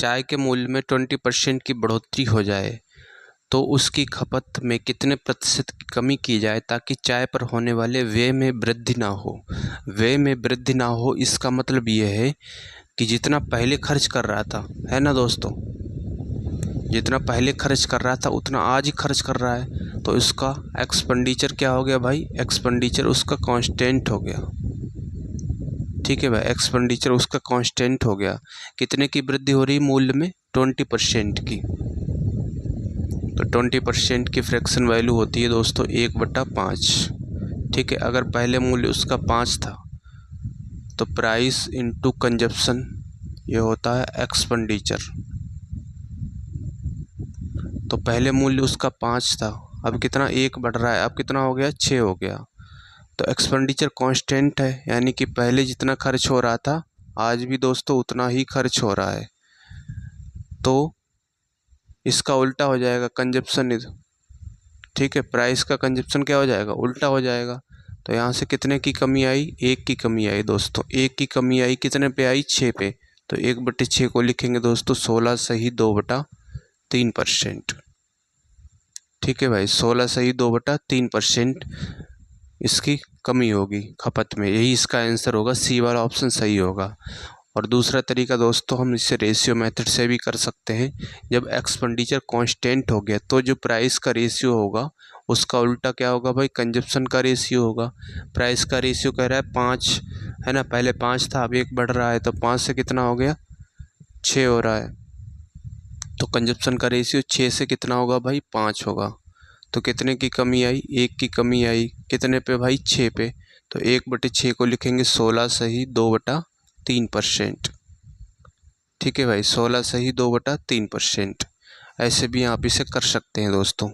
चाय के मूल्य में 20% की बढ़ोतरी हो जाए तो उसकी खपत में कितने प्रतिशत की कमी की जाए ताकि चाय पर होने वाले व्यय में वृद्धि ना हो। व्यय में वृद्धि ना हो इसका मतलब ये है कि जितना पहले खर्च कर रहा था, है ना दोस्तों, जितना पहले खर्च कर रहा था उतना आज ही खर्च कर रहा है, तो इसका एक्सपेंडिचर क्या हो गया भाई, एक्सपेंडिचर उसका कांस्टेंट हो गया। ठीक है भाई, एक्सपेंडिचर उसका कांस्टेंट हो गया। कितने की वृद्धि हो रही है मूल्य में, 20% की। तो 20% की फ्रैक्शन वैल्यू होती है दोस्तों 1/5। ठीक है, अगर पहले मूल्य उसका 5 था तो प्राइस इनटू कंजप्शन ये होता है एक्सपेंडिचर। तो पहले मूल्य उसका 5 था, अब कितना 1 बढ़ रहा है, अब कितना हो गया 6 हो गया। तो एक्सपेंडिचर कांस्टेंट है, यानी कि पहले जितना खर्च हो रहा था आज भी दोस्तों उतना ही खर्च हो रहा है। तो इसका उल्टा हो जाएगा कंजप्शन। ठीक है, प्राइस का कंजप्शन क्या हो जाएगा, उल्टा हो जाएगा। तो यहाँ से कितने की कमी आई, 1 की कमी आई दोस्तों। 1 की कमी आई, कितने पे आई, 6 पे। तो 1/6 को लिखेंगे दोस्तों 16 सही 2/3%। ठीक है भाई, 16 सही 2/3% इसकी कमी होगी खपत में। यही इसका आंसर होगा, सी वाला ऑप्शन सही होगा। और दूसरा तरीका दोस्तों हम इसे रेशियो मेथड से भी कर सकते हैं। जब एक्सपेंडिचर कांस्टेंट हो गया तो जो प्राइस का रेशियो होगा उसका उल्टा क्या होगा भाई, कंजप्शन का रेशियो होगा। प्राइस का रेशियो कह रहा है 5, है ना, पहले 5 था अब 1 बढ़ रहा है, तो 5 से कितना हो गया 6 हो रहा है। तो कंजप्शन का रेशियो 6 से कितना होगा भाई, 5 होगा। तो कितने की कमी आई, 1 की कमी आई, कितने पे भाई, 6 पे। तो 1/6 को लिखेंगे 16 सही 2/3%। ठीक है भाई, 16 सही 2/3%। ऐसे भी आप इसे कर सकते हैं दोस्तों।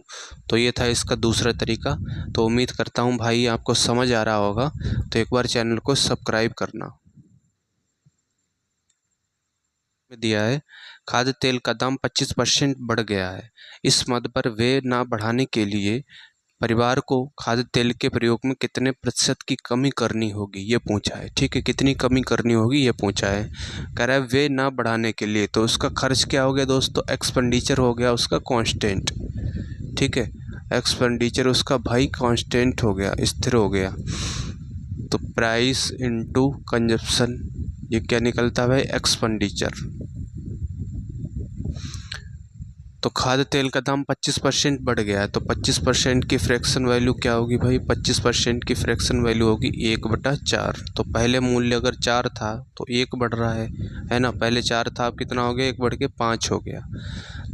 तो ये था इसका दूसरा तरीका। तो उम्मीद करता हूँ भाई आपको समझ आ रहा होगा। तो एक बार चैनल को सब्सक्राइब करना। दिया है खाद्य तेल का दाम 25% बढ़ गया है। इस मद पर व्यय ना बढ़ाने के लिए परिवार को खाद्य तेल के प्रयोग में कितने प्रतिशत की कमी करनी होगी, ये पूछा है। ठीक है, कितनी कमी करनी होगी ये पूछा है। कह रहा है व्यय ना बढ़ाने के लिए, तो उसका खर्च क्या हो गया दोस्तों, एक्सपेंडिचर हो गया उसका कांस्टेंट। ठीक है, एक्सपेंडिचर उसका भाई कांस्टेंट हो गया, स्थिर हो गया। तो प्राइस इनटू कंजप्शन ये क्या निकलता है भाई, एक्सपेंडिचर। तो खाद्य तेल का दाम 25% बढ़ गया है, तो 25% की फ्रैक्शन वैल्यू क्या होगी भाई, 25% की फ्रैक्शन वैल्यू होगी 1/4। तो पहले मूल्य अगर 4 था तो 1 बढ़ रहा है ना, पहले 4 था अब कितना हो गया, 1 बढ़ के 5 हो गया।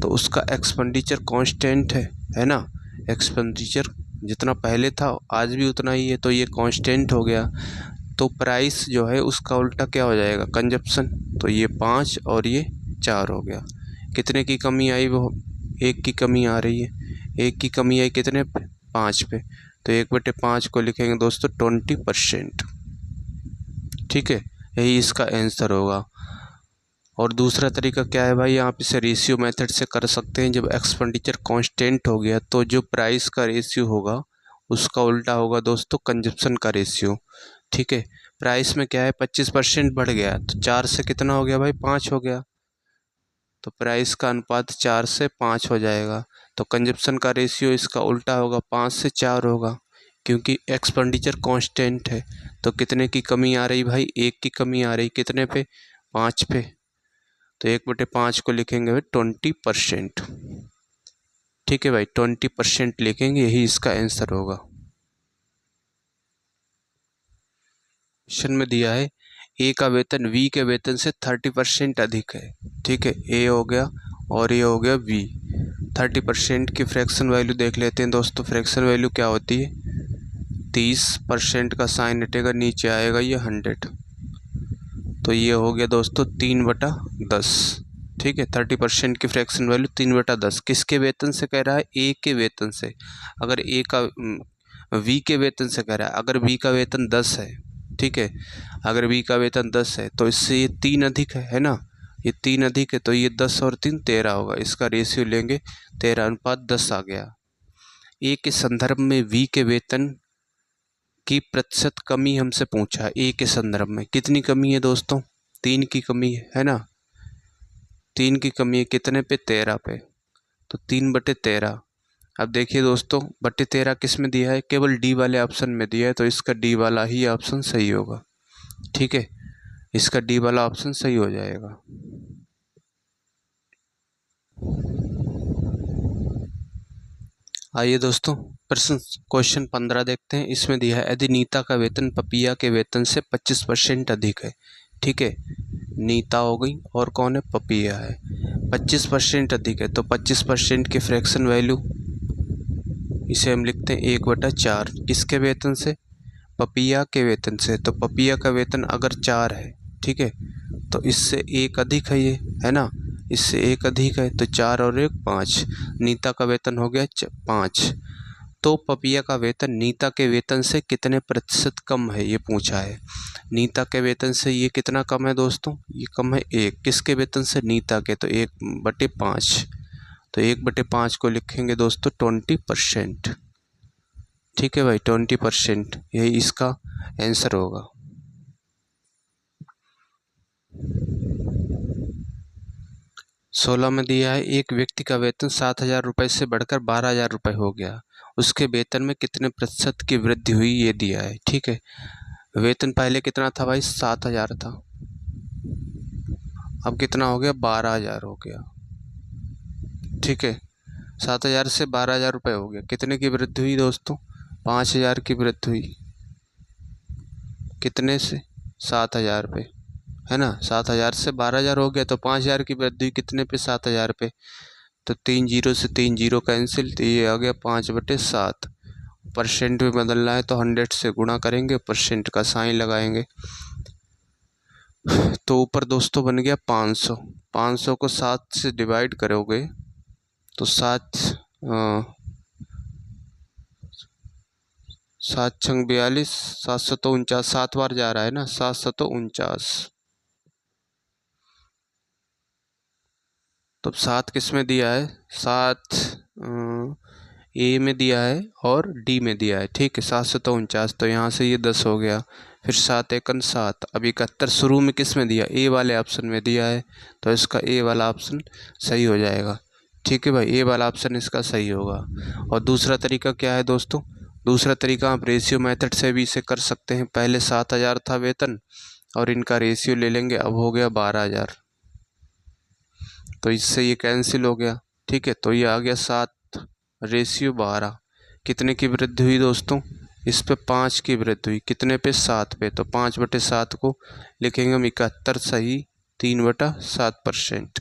तो उसका एक्सपेंडिचर कांस्टेंट है ना, एक्सपेंडिचर जितना पहले था आज भी उतना ही है, तो ये कांस्टेंट हो गया। तो प्राइस जो है उसका उल्टा क्या हो जाएगा, कंजप्शन। तो ये 5 और ये 4 हो गया। कितने की कमी आई, वो 1 की कमी आ रही है। 1 की कमी आई कितने पे, 5 पे। तो 1/5 को लिखेंगे दोस्तों 20%। ठीक है, यही इसका आंसर होगा। और दूसरा तरीका क्या है भाई, आप इसे रेशियो मेथड से कर सकते हैं। जब एक्सपेंडिचर कांस्टेंट हो गया तो जो प्राइस का रेशियो होगा उसका उल्टा होगा दोस्तों कंजप्शन का रेशियो। ठीक है, प्राइस में क्या है 25% बढ़ गया, तो 4 से कितना हो गया भाई, 5 हो गया। तो प्राइस का अनुपात 4 से 5 हो जाएगा। तो कंजप्शन का रेशियो इसका उल्टा होगा, 5 से 4 होगा, क्योंकि एक्सपेंडिचर कांस्टेंट है। तो कितने की कमी आ रही भाई, 1 की कमी आ रही, कितने पे, 5 पे। तो 1/5 को लिखेंगे भाई 20%। ठीक है भाई, 20% लिखेंगे, यही इसका आंसर होगा। क्वेश्चन में दिया है ए का वेतन बी के वेतन से 30% अधिक है। ठीक है, ए हो गया और ये हो गया बी। 30% की फ्रैक्शन वैल्यू देख लेते हैं दोस्तों। फ्रैक्शन वैल्यू क्या होती है, 30% का साइन हटेगा, नीचे आएगा ये 100। तो ये हो गया दोस्तों 3/10। ठीक है, 30% की फ्रैक्शन वैल्यू 3/10 किसके वेतन से कह रहा है, ए के वेतन से। अगर ए का वी के वेतन से कह रहा है, अगर बी का वेतन 10 है, ठीक है, अगर बी का वेतन 10 है तो इससे ये 3 अधिक है ना, ये 3 अधिक है, तो ये 10 और 3 13 होगा। इसका रेशियो लेंगे 13:10 आ गया। ए के संदर्भ में वी के वेतन की प्रतिशत कमी हमसे पूछा है। ए के संदर्भ में कितनी कमी है दोस्तों, 3 की कमी है ना। 3 की कमी है कितने पे, 13 पे, तो 3/13। अब देखिए दोस्तों, बटे 13 किस में दिया है, केवल डी वाले ऑप्शन में दिया है, तो इसका डी वाला ही ऑप्शन सही होगा। ठीक है, इसका डी वाला ऑप्शन सही हो जाएगा। आइए दोस्तों, प्रश्न क्वेश्चन 15 देखते हैं। इसमें दिया है यदि नीता का वेतन पपिया के वेतन से 25% अधिक है। ठीक है, नीता हो गई और कौन है, पपिया है। 25% अधिक है तो 25% की फ्रैक्शन वैल्यू, इसे हम लिखते हैं 1/4। किसके वेतन से, पपिया के वेतन से। तो पपिया का वेतन अगर 4 है, ठीक है, तो इससे 1 अधिक है, ये है ना, इससे 1 अधिक है, तो 4 और 1 5। नीता का वेतन हो गया 5। तो पपिया का वेतन नीता के वेतन से कितने प्रतिशत कम है, ये पूछा है। नीता के वेतन से ये कितना कम है दोस्तों, ये कम है 1। किसके वेतन से, नीता के, तो 1/5। तो 1/5 को लिखेंगे दोस्तों 20%। ठीक है भाई, 20%, यही इसका आंसर होगा। 16 में दिया है एक व्यक्ति का वेतन 7,000 रुपये से बढ़कर 12,000 रुपये हो गया, उसके वेतन में कितने प्रतिशत की वृद्धि हुई, ये दिया है। ठीक है, वेतन पहले कितना था भाई, 7,000 था, अब कितना हो गया, 12,000 हो गया। ठीक है, 7,000 से 12,000 रुपये हो गया, कितने की वृद्धि हुई दोस्तों, 5,000 की वृद्धि हुई। कितने से, 7,000 पे, है ना, 7,000 से 12,000 हो गया, तो 5,000 की वृद्धि हुई कितने पे, 7,000 पे। तो 3 जीरो से 3 जीरो कैंसिल, तो ये आ गया 5/7। परसेंट में बदलना है तो 100 से गुणा करेंगे, परसेंट का साइन लगाएंगे, तो ऊपर दोस्तों बन गया 500। 500 को 7 से डिवाइड करोगे तो 7 छंग 42, 749, 7 बार जा रहा है ना, 749। तो 7 किस में दिया है, 7 ए में दिया है और डी में दिया है। ठीक है, 749, तो यहाँ से ये 10 हो गया, फिर 7 एकन 7। अब 71 शुरू में किस में दिया, ए वाले ऑप्शन में दिया है, तो इसका ए वाला ऑप्शन सही हो जाएगा। ठीक है भाई, ए वाला ऑप्शन इसका सही होगा। और दूसरा तरीका क्या है दोस्तों, दूसरा तरीका आप रेशियो मेथड से भी इसे कर सकते हैं। पहले 7,000 था वेतन और इनका रेशियो ले लेंगे, अब हो गया 12,000, तो इससे ये कैंसिल हो गया। ठीक है, तो ये आ गया 7/12। कितने की वृद्धि हुई दोस्तों, इस पे 5 की वृद्धि हुई, कितने पे, 7 पे, तो 5/7 को लिखेंगे हम 71 सही 3/7%।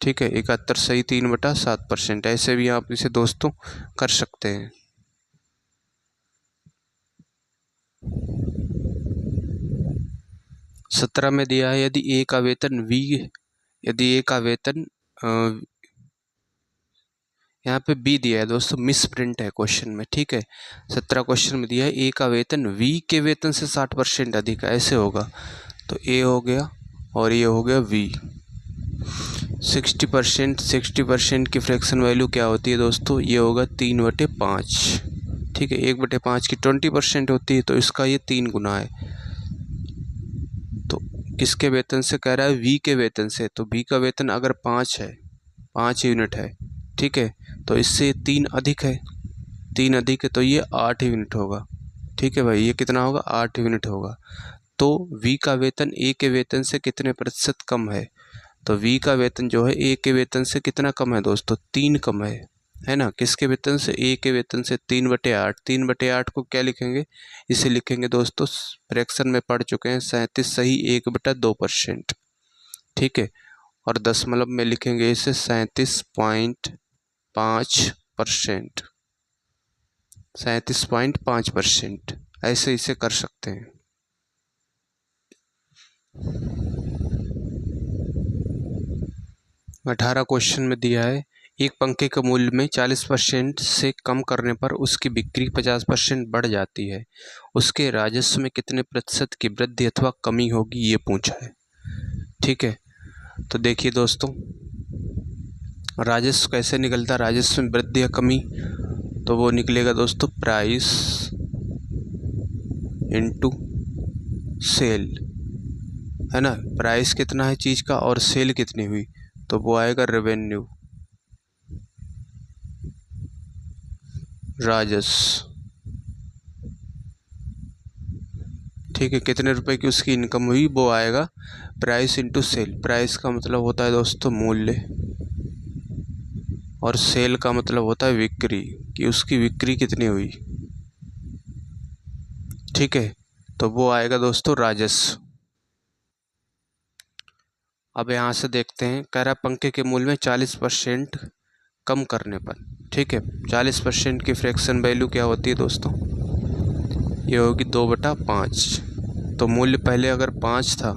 ठीक है, 71 सही 3/7%। ऐसे भी आप इसे दोस्तों कर सकते हैं। 17 में दिया है यदि ए का वेतन यहाँ पे बी दिया है दोस्तों, मिस प्रिंट है क्वेश्चन में। ठीक है, 17 क्वेश्चन में दिया है ए का वेतन वी के वेतन से 60% अधिक है, ऐसे होगा, तो ए हो गया और ये हो गया वी। 60% की फ्रैक्शन वैल्यू क्या होती है दोस्तों, ये होगा 3/5। ठीक है, 1/5 की 20% होती है, तो इसका ये 3 गुना है। तो किसके वेतन से कह रहा है, वी के वेतन से, तो वी का वेतन अगर 5 है, 5 यूनिट है, ठीक है, तो इससे 3 अधिक है, 3 अधिक है, तो ये 8 यूनिट होगा। ठीक है भाई, ये कितना होगा, 8 यूनिट होगा। तो वी का वेतन ए के वेतन से कितने प्रतिशत कम है, तो वी का वेतन जो है ए के वेतन से कितना कम है दोस्तों, 3 कम है ना। किसके वेतन से, ए के वेतन से 3/8। 3/8 को क्या लिखेंगे, इसे लिखेंगे दोस्तों, फ्रैक्शन में पढ़ चुके हैं, 37 सही 1/2%। ठीक है, और दशमलव में लिखेंगे इसे 37.5%, 37.5%। ऐसे इसे कर सकते हैं। 18 क्वेश्चन में दिया है एक पंखे के मूल्य में 40% से कम करने पर उसकी बिक्री 50% बढ़ जाती है, उसके राजस्व में कितने प्रतिशत की वृद्धि अथवा कमी होगी, ये पूछा है। ठीक है, तो देखिए दोस्तों, राजस्व कैसे निकलता है, राजस्व में वृद्धि या कमी, तो वो निकलेगा दोस्तों प्राइस इनटू सेल, है ना। प्राइस कितना है चीज़ का और सेल कितनी हुई, तो वो आएगा रेवेन्यू, राजस्व। ठीक है, कितने रुपए की उसकी इनकम हुई वो आएगा प्राइस इंटू सेल। प्राइस का मतलब होता है दोस्तों मूल्य, और सेल का मतलब होता है बिक्री, कि उसकी बिक्री कितनी हुई। ठीक है, तो वो आएगा दोस्तों राजस्व। अब यहाँ से देखते हैं, कह रहा पंखे के मूल्य में 40% कम करने पर। ठीक है, 40% की फ्रैक्शन वैल्यू क्या होती है दोस्तों, ये होगी 2/5। तो मूल्य पहले अगर 5 था,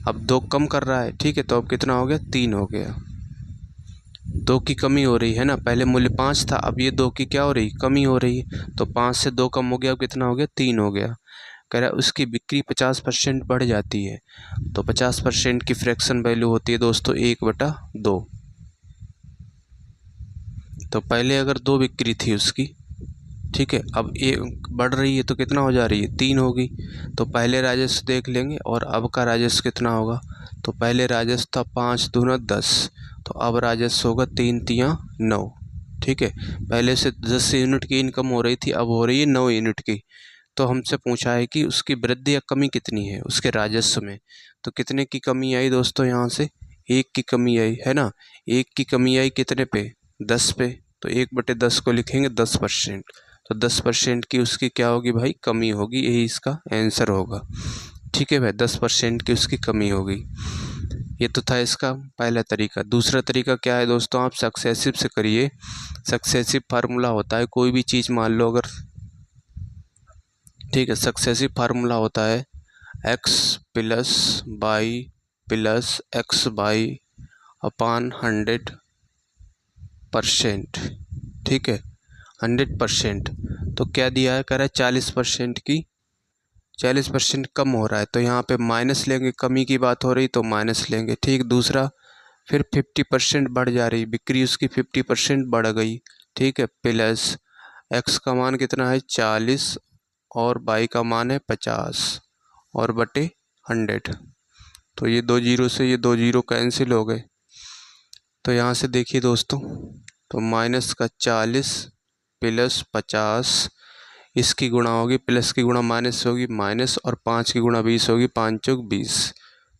अब 2 कम कर रहा है। ठीक है, तो अब कितना हो गया, 3 हो गया। 2 की कमी हो रही है ना, पहले मूल्य 5 था, अब ये 2 की क्या हो रही, कमी हो रही है। तो 5 से 2 कम हो गया, अब कितना हो गया, 3 हो गया। कह रहा है उसकी बिक्री 50% बढ़ जाती है। तो 50% की फ्रैक्शन वैल्यू होती है दोस्तों 1/2। तो पहले अगर 2 बिक्री थी उसकी, ठीक है, अब ये बढ़ रही है तो कितना हो जा रही है, 3 होगी। तो पहले राजस्व देख लेंगे और अब का राजस्व कितना होगा। तो पहले राजस्व था 5 दूना 10, तो अब राजस्व होगा 3 तियाँ 9। ठीक है, पहले से 10 यूनिट की इनकम हो रही थी, अब हो रही है 9 यूनिट की। तो हमसे पूछा है कि उसकी वृद्धि या कमी कितनी है उसके राजस्व में। तो कितने की कमी आई दोस्तों, यहाँ से 1 की कमी आई है ना। 1 की कमी आई कितने पे, 10 पे। तो 1/10 को लिखेंगे 10%। तो 10% की उसकी क्या होगी भाई, कमी होगी, यही इसका आंसर होगा। ठीक है भाई, 10% की उसकी कमी होगी। ये तो था इसका पहला तरीका। दूसरा तरीका क्या है दोस्तों, आप सक्सेसिव से करिए। सक्सेसिव फार्मूला होता है, कोई भी चीज़ मान लो अगर, ठीक है, सक्सेसिव फार्मूला होता है x + y + x/100%। ठीक है, 100%। तो क्या दिया है, कह रहा है 40% की, 40% कम हो रहा है, तो यहाँ पे माइनस लेंगे, कमी की बात हो रही तो माइनस लेंगे। ठीक, दूसरा फिर 50% बढ़ जा रही, बिक्री उसकी 50% बढ़ गई। ठीक है, प्लस x का मान कितना है 40 और y का मान है 50 और बटे 100। तो ये 2 जीरो से ये 2 जीरो कैंसिल हो गए। तो यहाँ से देखिए दोस्तों, तो माइनस का 40 + 50, इसकी गुणा होगी, प्लस की गुणा माइनस होगी माइनस, और 5 की गुणा 20 होगी, 5 चौक 20।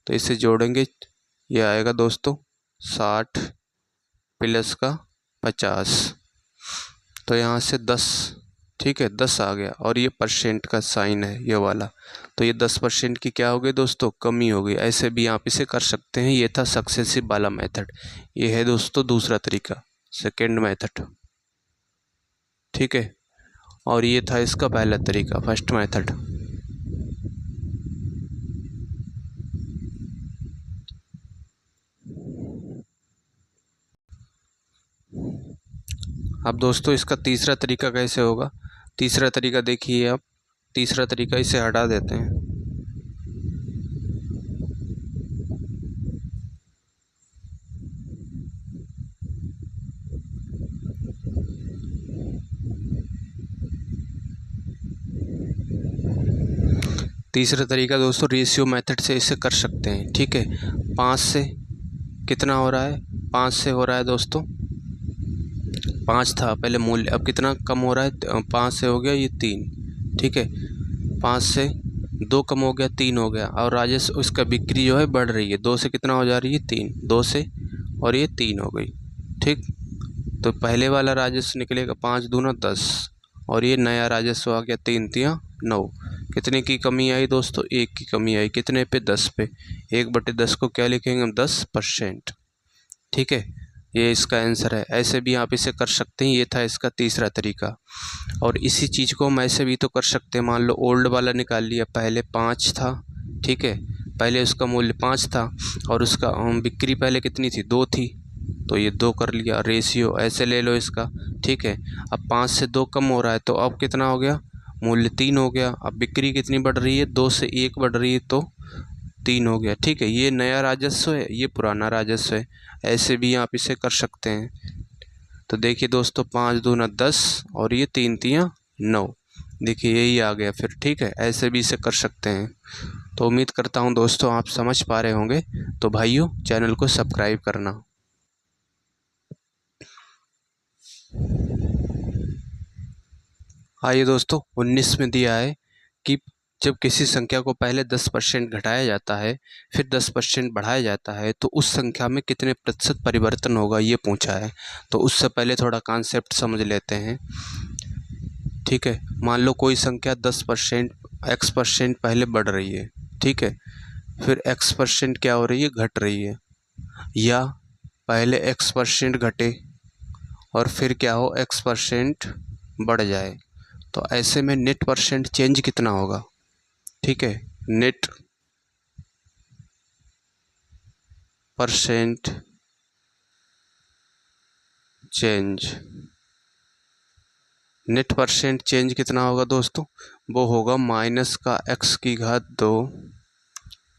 तो इसे जोड़ेंगे, ये आएगा दोस्तों 60 + का 50। तो यहाँ से 10, ठीक है, 10 आ गया, और ये परसेंट का साइन है ये वाला। तो ये 10% की क्या हो गई दोस्तों, कमी हो गई। ऐसे भी आप इसे कर सकते हैं। ये था सक्सेसिव वाला मेथड। ये है दोस्तों दूसरा तरीका, सेकेंड मेथड। ठीक है, और ये था इसका पहला तरीका, फर्स्ट मेथड। अब दोस्तों इसका तीसरा तरीका कैसे होगा। तीसरा तरीका देखिए आप, तीसरा तरीका, इसे हटा देते हैं। तीसरा तरीका दोस्तों रेशियो मेथड से इसे कर सकते हैं। ठीक है, 5 से कितना हो रहा है, 5 से हो रहा है दोस्तों, 5 था पहले मूल्य, अब कितना कम हो रहा है, 5 से हो गया ये 3। ठीक है, 5 से 2 कम हो गया, 3 हो गया, और राजस्व उसका बिक्री जो है बढ़ रही है, 2 से कितना हो जा रही है 3, 2 से, और ये 3 हो गई। ठीक, तो पहले वाला राजस्व निकलेगा 5 दूना 10, और ये नया राजस्व आ गया 3 तियाँ 9। कितने की कमी आई दोस्तों, 1 की कमी आई, कितने पे, 10 पे। 1/10 को क्या लिखेंगे हम, 10%। ठीक है, ये इसका आंसर है। ऐसे भी आप इसे कर सकते हैं। ये था इसका तीसरा तरीका। और इसी चीज़ को हम ऐसे भी तो कर सकते हैं। मान लो ओल्ड वाला निकाल लिया, पहले 5 था। ठीक है, पहले उसका मूल्य 5 था, और उसका बिक्री पहले कितनी थी, 2 थी, तो ये 2 कर लिया, रेशियो ऐसे ले लो इसका। ठीक है, अब 5 से 2 कम हो रहा है, तो अब कितना हो गया, मूल्य 3 हो गया। अब बिक्री कितनी बढ़ रही है, 2 से 1 बढ़ रही है, तो 3 हो गया। ठीक है, ये नया राजस्व है, ये पुराना राजस्व है। ऐसे भी आप इसे कर सकते हैं। तो देखिए दोस्तों, 5 दूना 10, और ये 3 तियाँ 9। देखिए यही आ गया फिर। ठीक है, ऐसे भी इसे कर सकते हैं। तो उम्मीद करता हूँ दोस्तों आप समझ पा रहे होंगे। तो भाइयों चैनल को सब्सक्राइब करना। आइए दोस्तों 19 में दिया है कि जब किसी संख्या को पहले 10% घटाया जाता है फिर 10% बढ़ाया जाता है तो उस संख्या में कितने प्रतिशत परिवर्तन होगा, ये पूछा है। तो उससे पहले थोड़ा कॉन्सेप्ट समझ लेते हैं। ठीक है, मान लो कोई संख्या 10% x% पहले बढ़ रही है, ठीक है, फिर x% क्या हो रही है, घट रही है, या पहले x% घटे और फिर क्या हो x% बढ़ जाए। तो ऐसे में नेट परसेंट चेंज कितना होगा। ठीक है, net percent change, net percent change कितना होगा दोस्तों, वो होगा -(x²2)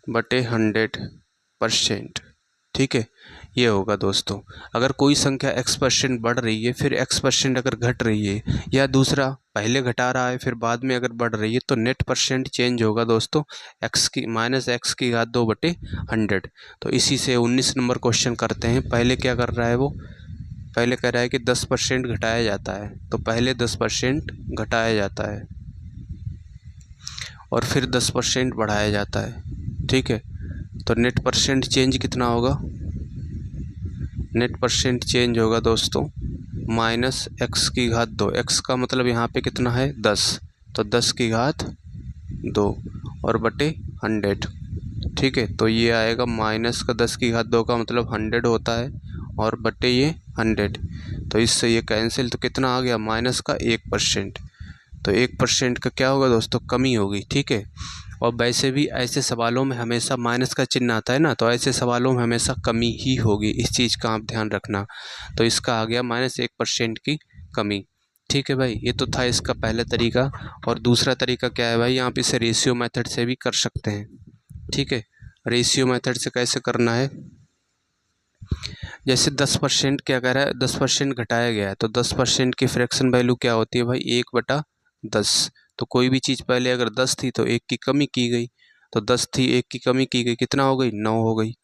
बटे 100%। ठीक है, ये होगा दोस्तों। अगर कोई संख्या x% बढ़ रही है फिर x% अगर घट रही है, या दूसरा पहले घटा रहा है फिर बाद में अगर बढ़ रही है, तो नेट परसेंट चेंज होगा दोस्तों -(x²2) बटे 100। तो इसी से 19 नंबर क्वेश्चन करते हैं। पहले क्या कर रहा है वो, पहले कह रहा है कि 10% घटाया जाता है, तो पहले 10% घटाया जाता है और फिर 10% बढ़ाया जाता है। ठीक है, तो नेट परसेंट चेंज कितना होगा, नेट परसेंट चेंज होगा दोस्तों -(x²2), x का मतलब यहाँ पे कितना है 10, तो 10⁻2 और बटे 100। ठीक है, तो ये आएगा -(10²2) का मतलब 100 होता है और बटे ये 100, तो इससे ये कैंसिल, तो कितना आ गया -(1%). तो 1% का क्या होगा दोस्तों, कमी होगी। ठीक है, और वैसे भी ऐसे सवालों में हमेशा माइनस का चिन्ह आता है ना, तो ऐसे सवालों में हमेशा कमी ही होगी, इस चीज़ का आप ध्यान रखना। तो इसका आ गया -1% की कमी। ठीक है भाई, ये तो था इसका पहला तरीका। और दूसरा तरीका क्या है भाई, आप इसे रेशियो मेथड से भी कर सकते हैं। ठीक है, रेशियो मेथड से कैसे करना है, जैसे 10% क्या कह रहा है, 10% घटाया गया है, तो 10% की फ्रैक्शन वैल्यू क्या होती है भाई, 1/10। तो कोई भी चीज़ पहले अगर 10 थी तो 1 की कमी की गई, तो 10 थी 1 की कमी की गई, कितना हो गई, 9 हो गई।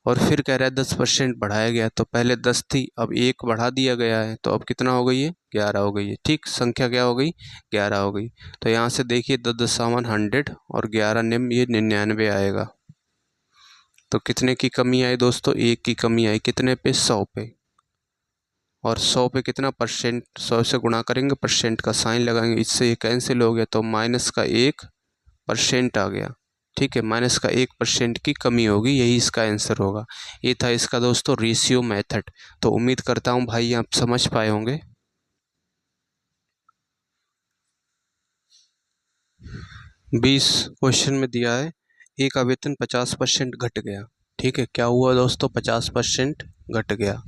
और फिर कह रहा है 10% बढ़ाया गया, तो पहले 10 थी अब 1 बढ़ा दिया गया है, तो अब कितना हो गई है, 11 हो गई है। ठीक, संख्या क्या हो गई, 11 हो गई। तो यहाँ से देखिए 10 × 100 और 11 निम ये 99 आएगा। तो कितने की कमी आई दोस्तों, 1 की कमी आई, कितने पे, 100 पे। और 100 पे कितना परसेंट, 100 से गुणा करेंगे, परसेंट का साइन लगाएंगे, इससे ये कैंसिल हो गया, तो -(1%) आ गया। ठीक है, -(1% की कमी होगी, यही इसका आंसर होगा। ये था इसका दोस्तों रेशियो मेथड। तो उम्मीद करता हूँ भाई आप समझ पाए होंगे। 20 क्वेश्चन में दिया है एक का वेतन 50% घट गया। ठीक है, क्या हुआ दोस्तों, 50% घट गया,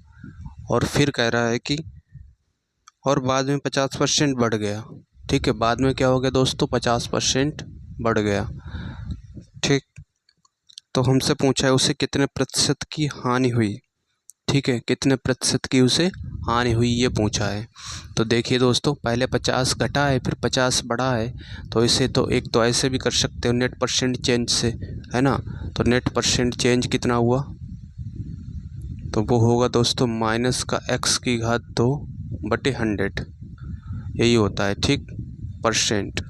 और फिर कह रहा है कि और बाद में 50% बढ़ गया। ठीक है, बाद में क्या हो गया दोस्तों, 50% बढ़ गया। ठीक, तो हमसे पूछा है उसे कितने प्रतिशत की हानि हुई। ठीक है, कितने प्रतिशत की उसे हानि हुई, ये पूछा है। तो देखिए दोस्तों, पहले 50 घटा है फिर 50 बढ़ा है, तो इसे तो एक तो ऐसे भी कर सकते हो नेट परसेंट चेंज से, है ना। तो नेट परसेंट चेंज कितना हुआ, तो वो होगा दोस्तों -(x²2) बटे 100, यही होता है। ठीक, परसेंट,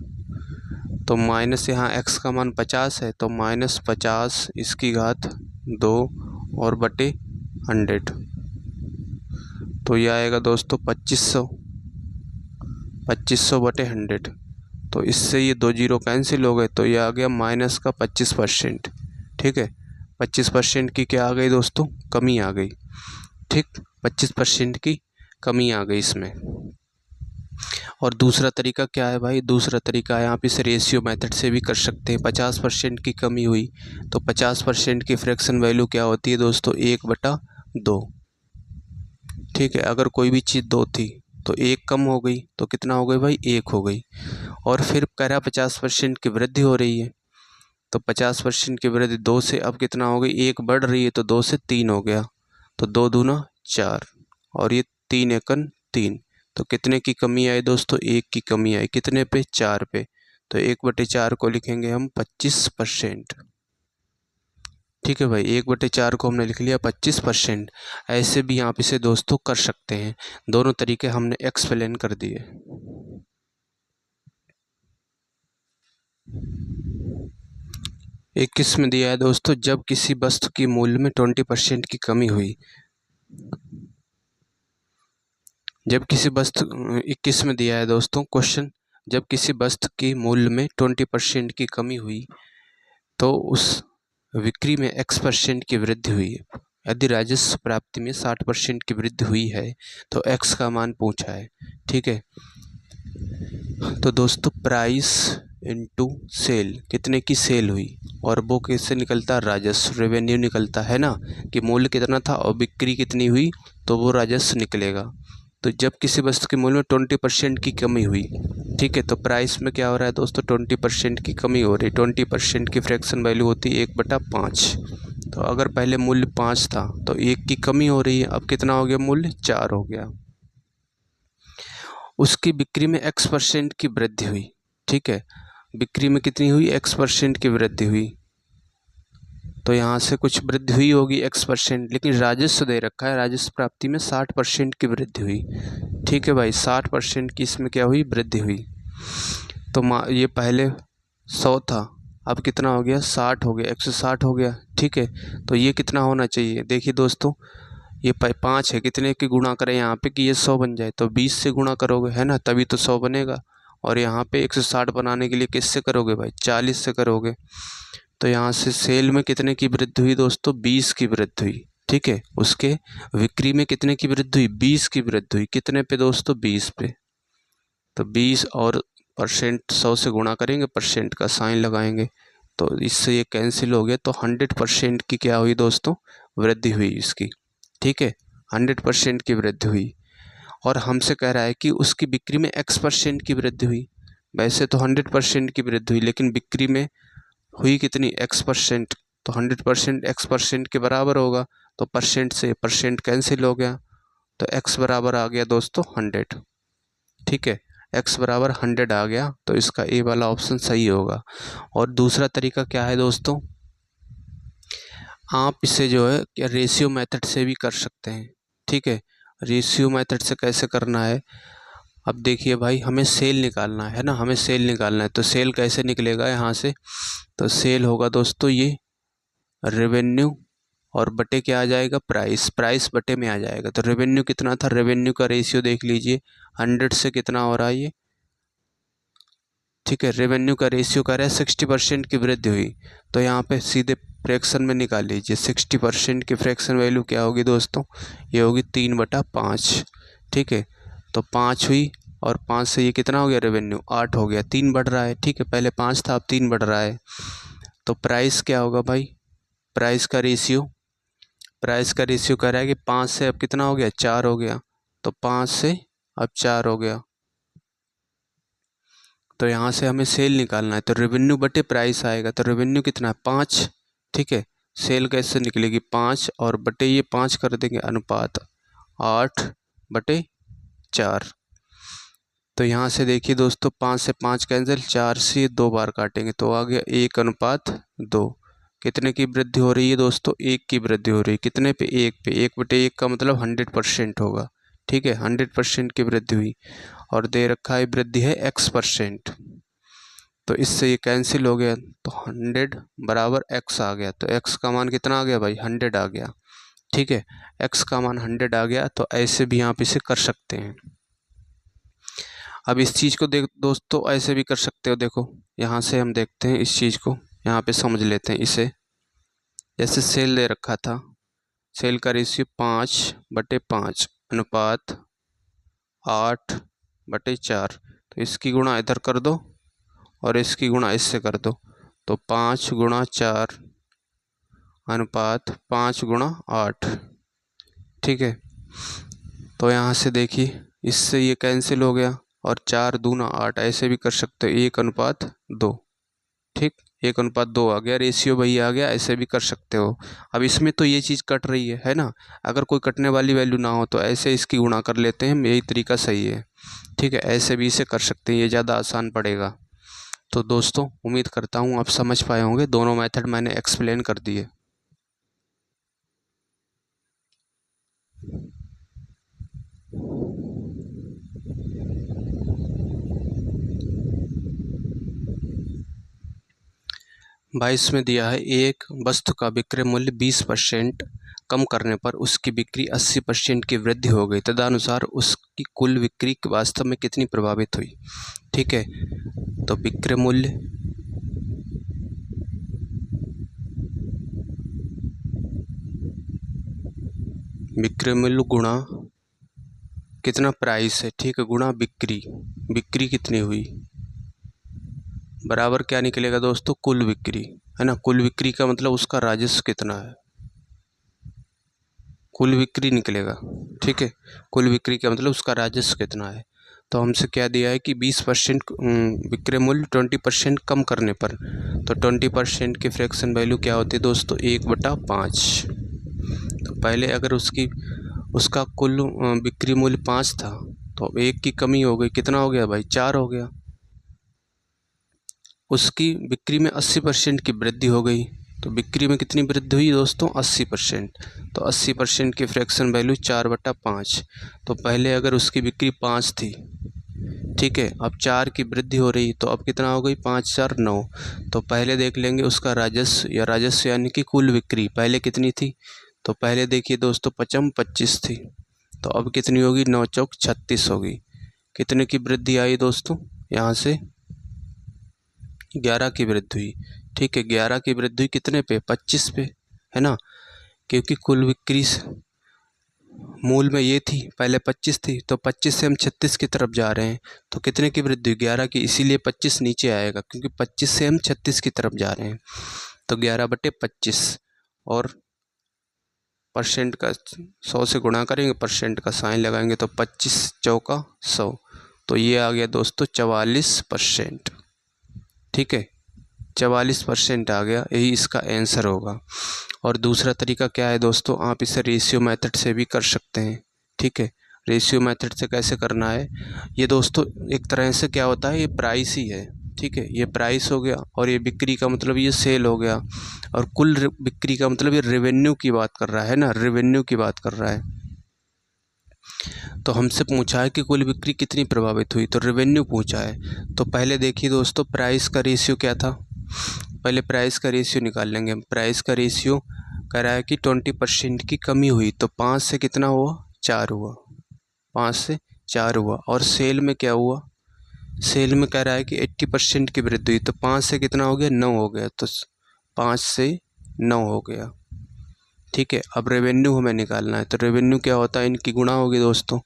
तो माइनस यहाँ x का मान 50 है, तो -50(2) और बटे 100, तो यह आएगा दोस्तों 2500 बटे 100। तो इससे ये 2 जीरो कैंसिल हो गए, तो ये आ गया माइनस का 25%। ठीक है, 25% की क्या आ गई दोस्तों, कमी आ गई। ठीक, 25% की कमी आ गई इसमें। और दूसरा तरीका क्या है भाई, दूसरा तरीका है आप इस रेशियो मेथड से भी कर सकते हैं। 50% की कमी हुई, तो 50% की फ्रैक्शन वैल्यू क्या होती है दोस्तों, 1/2। ठीक है, अगर कोई भी चीज़ 2 थी तो 1 कम हो गई, तो कितना हो गई भाई, 1 हो गई। और फिर कह रहा 50% की वृद्धि हो रही है, तो 50% की वृद्धि 2 से अब कितना हो गई, 1 बढ़ रही है, तो 2 से 3 हो गया, तो 2 दूना 4 और ये 3 एकन 3। तो कितने की कमी आई दोस्तों, 1 की कमी आई, कितने पे, 4 पे। तो 1/4 को लिखेंगे हम 25%। ठीक है भाई, 1/4 को हमने लिख लिया 25%। ऐसे भी आप इसे दोस्तों कर सकते हैं। दोनों तरीके हमने एक्सप्लेन कर दिए। 21 में दिया है दोस्तों, जब किसी वस्तु की मूल्य में 20% की कमी हुई। जब किसी वस्तु 21 में दिया है दोस्तों क्वेश्चन, जब किसी वस्तु की मूल्य में 20% की कमी हुई तो उस बिक्री में X% की वृद्धि हुई। यदि राजस्व प्राप्ति में 60% की वृद्धि हुई है तो X का मान पूछा है। ठीक है, तो दोस्तों प्राइस इनटू सेल, कितने की सेल हुई, और वो कैसे निकलता है, राजस्व, रेवेन्यू निकलता है ना, कि मूल्य कितना था और बिक्री कितनी हुई तो वो राजस्व निकलेगा। तो जब किसी वस्तु के मूल्य में 20% की कमी हुई, ठीक है, तो प्राइस में क्या हो रहा है दोस्तों, 20% की कमी हो रही। 20% की फ्रैक्शन वैल्यू होती है 1/5। तो अगर पहले मूल्य 5 था तो 1 की कमी हो रही है, अब कितना हो गया, मूल्य 4 हो गया। उसकी बिक्री में X% की वृद्धि हुई। ठीक है, बिक्री में कितनी हुई, X% की वृद्धि हुई, तो यहाँ से कुछ वृद्धि हुई होगी X%, लेकिन राजस्व दे रखा है, राजस्व प्राप्ति में 60% की वृद्धि हुई। ठीक है भाई, 60% की इसमें क्या हुई, वृद्धि हुई। तो ये पहले 100 था, अब कितना हो गया, 60 हो गया, 160 हो गया। ठीक है, तो ये कितना होना चाहिए, देखिए दोस्तों, ये 5 है, कितने की गुणा करें यहाँ पे कि ये 100 बन जाए, तो 20 से गुणा करोगे, है ना, तभी तो 100 बनेगा। और यहाँ पे 160 बनाने के लिए किससे करोगे भाई, 40 से करोगे। तो यहाँ से सेल में कितने की वृद्धि हुई दोस्तों, 20 की वृद्धि हुई। ठीक है, उसके बिक्री में कितने की वृद्धि हुई, 20 की वृद्धि हुई। कितने पे दोस्तों, 20 पे। तो 20 और परसेंट 100 से गुणा करेंगे, परसेंट का साइन लगाएंगे, तो इससे ये कैंसिल हो गया। तो 100% की क्या हुई दोस्तों, वृद्धि हुई इसकी। ठीक है, 100% की वृद्धि हुई। और हमसे कह रहा है कि उसकी बिक्री में X% की वृद्धि हुई। वैसे तो 100% की वृद्धि हुई, लेकिन बिक्री में हुई कितनी, X%, तो 100% X% के बराबर होगा, तो परसेंट से परसेंट कैंसिल हो गया, तो X बराबर आ गया दोस्तों 100। ठीक है, X बराबर 100 आ गया, तो इसका ए वाला ऑप्शन सही होगा। और दूसरा तरीका क्या है दोस्तों, आप इसे जो है क्या रेशियो मेथड से भी कर सकते हैं। ठीक है, रेशियो मेथड से कैसे करना है, अब देखिए भाई, हमें सेल निकालना है ना, हमें सेल निकालना है, तो सेल कैसे निकलेगा यहाँ से, तो सेल होगा दोस्तों ये रेवेन्यू और बटे क्या आ जाएगा, प्राइस, प्राइस बटे में आ जाएगा। तो रेवेन्यू कितना था, रेवेन्यू का रेशियो देख लीजिए, 100 से कितना हो रहा है ये, ठीक है, रेवेन्यू का रेशियो कर रहा है 60% की वृद्धि हुई, तो यहाँ पे सीधे फ्रैक्शन में निकाल लीजिए। 60% की फ्रैक्शन वैल्यू क्या होगी दोस्तों, ये होगी 3/5। ठीक है, तो 5 हुई, और 5 से ये कितना हो गया, रेवेन्यू 8 हो गया, 3 बढ़ रहा है। ठीक है, पहले 5 था, अब 3 बढ़ रहा है। तो प्राइस क्या होगा भाई, प्राइस का रेशियो, प्राइस का रेशियो कह रहा है कि 5 से अब कितना हो गया, 4 हो गया, तो 5 से अब 4 हो गया। तो यहाँ से हमें सेल निकालना है, तो रेवेन्यू बटे प्राइस आएगा, तो रेवेन्यू कितना है, 5। ठीक है, सेल कैसे निकलेगी, 5 और बटे ये 5 कर देंगे, अनुपात 8/4। तो यहाँ से देखिए दोस्तों, 5 से 5 कैंसिल, 4 से 2 बार काटेंगे, तो आ गया 1/2। कितने की वृद्धि हो रही है दोस्तों, 1 की वृद्धि हो रही है, कितने पे, 1 पे। 1/1 का मतलब 100% होगा। ठीक है, 100% की वृद्धि हुई, और दे रखा है वृद्धि है X%, तो इससे ये कैंसिल हो गया, तो 100 बराबर X आ गया, तो X का मान कितना आ गया भाई, 100 आ गया। ठीक है, X का मान 100 आ गया, तो ऐसे भी आप इसे कर सकते हैं। अब इस चीज़ को देख दोस्तों, ऐसे भी कर सकते हो, देखो यहाँ से हम देखते हैं इस चीज़ को, यहाँ पे समझ लेते हैं इसे। जैसे सेल दे रखा था, सेल का रेशियो 5/5 अनुपात 8/4, तो इसकी गुणा इधर कर दो और इसकी गुणा इससे कर दो, तो 5×4 अनुपात 5×8। ठीक है, तो यहाँ से देखिए, इससे ये कैंसिल हो गया, और 4×2 = 8, ऐसे भी कर सकते हो, 1/2। ठीक, 1/2 आ गया, रेशियो वही आ गया, ऐसे भी कर सकते हो। अब इसमें तो ये चीज़ कट रही है ना, अगर कोई कटने वाली वैल्यू ना हो तो ऐसे इसकी गुणा कर लेते हैं, यही तरीका सही है। ठीक है, ऐसे भी इसे कर सकते हैं, ये ज़्यादा आसान पड़ेगा। तो दोस्तों उम्मीद करता हूँ आप समझ पाए होंगे, दोनों मेथड मैंने एक्सप्लेन कर दिए। बाईस में दिया है, एक वस्तु का विक्रय मूल्य 20% कम करने पर उसकी बिक्री 80% की वृद्धि हो गई, तदनुसार उसकी कुल बिक्री वास्तव में कितनी प्रभावित हुई। ठीक है, तो विक्रय मूल्य गुणा कितना प्राइस है, ठीक है, गुणा बिक्री, बिक्री कितनी हुई बराबर क्या निकलेगा दोस्तों, कुल बिक्री, है ना। कुल बिक्री का मतलब उसका राजस्व कितना है, कुल बिक्री निकलेगा। ठीक है, कुल बिक्री का मतलब उसका राजस्व कितना है। तो हमसे क्या दिया है कि 20% विक्रय मूल्य 20% कम करने पर, तो 20% की फ्रैक्शन वैल्यू क्या होती है दोस्तों, 1/5। तो पहले अगर उसका कुल बिक्री मूल्य 5 था, तो 1 की कमी हो गई, कितना हो गया भाई, 4 हो गया। उसकी बिक्री में 80% की वृद्धि हो गई, तो बिक्री में कितनी वृद्धि हुई दोस्तों, 80%। तो 80% की फ्रैक्शन वैल्यू 4/5। तो पहले अगर उसकी बिक्री 5 थी, ठीक है, अब 4 की वृद्धि हो रही, तो अब कितना हो गई, 5 4 9। तो पहले देख लेंगे उसका राजस्व, या राजस्व यानी कि कुल बिक्री पहले कितनी थी। तो पहले देखिए दोस्तों 25 थी, तो अब कितनी होगी, 9 चौक 36 होगी। कितने की वृद्धि आई दोस्तों, यहाँ से 11 की वृद्धि हुई। ठीक है, 11 की वृद्धि हुई कितने पे, 25 पे, है ना। क्योंकि कुल बिक्री मूल में ये थी, पहले 25 थी, तो 25 से हम 36 की तरफ जा रहे हैं, तो कितने की वृद्धि हुई, 11 की, इसीलिए 25 नीचे आएगा, क्योंकि 25 से हम 36 की तरफ जा रहे हैं। तो 11/25 और परसेंट का 100 से गुणा करेंगे, परसेंट का साइन लगाएंगे, तो 25 चौका 100, तो ये आ गया दोस्तों 44%। ठीक है, 44% आ गया, यही इसका आंसर होगा। और दूसरा तरीका क्या है दोस्तों, आप इसे रेशियो मेथड से भी कर सकते हैं। ठीक है, रेशियो मेथड से कैसे करना है, ये दोस्तों एक तरह से क्या होता है, ये प्राइस ही है। ठीक है, ये प्राइस हो गया, और ये बिक्री का मतलब ये सेल हो गया, और कुल बिक्री का मतलब ये रेवेन्यू की बात कर रहा है ना, रेवेन्यू की बात कर रहा है। तो हमसे पूछा है कि कुल बिक्री कितनी प्रभावित हुई, तो रेवेन्यू पूछा है। तो पहले देखिए दोस्तों प्राइस का रेशियो क्या था, पहले प्राइस का रेशियो निकाल लेंगे हम। प्राइस का रेशियो कह रहा है कि 20% की कमी हुई, तो 5 से कितना हुआ, 4 हुआ, 5 से 4 हुआ। और सेल में क्या हुआ, सेल में कह रहा है कि 80% की वृद्धि हुई, तो 5 से कितना हो गया, 9 हो गया, तो 5 से 9 हो गया। ठीक है, अब रेवेन्यू हमें निकालना है, तो रेवेन्यू क्या होता है, इनकी गुणा होगी दोस्तों,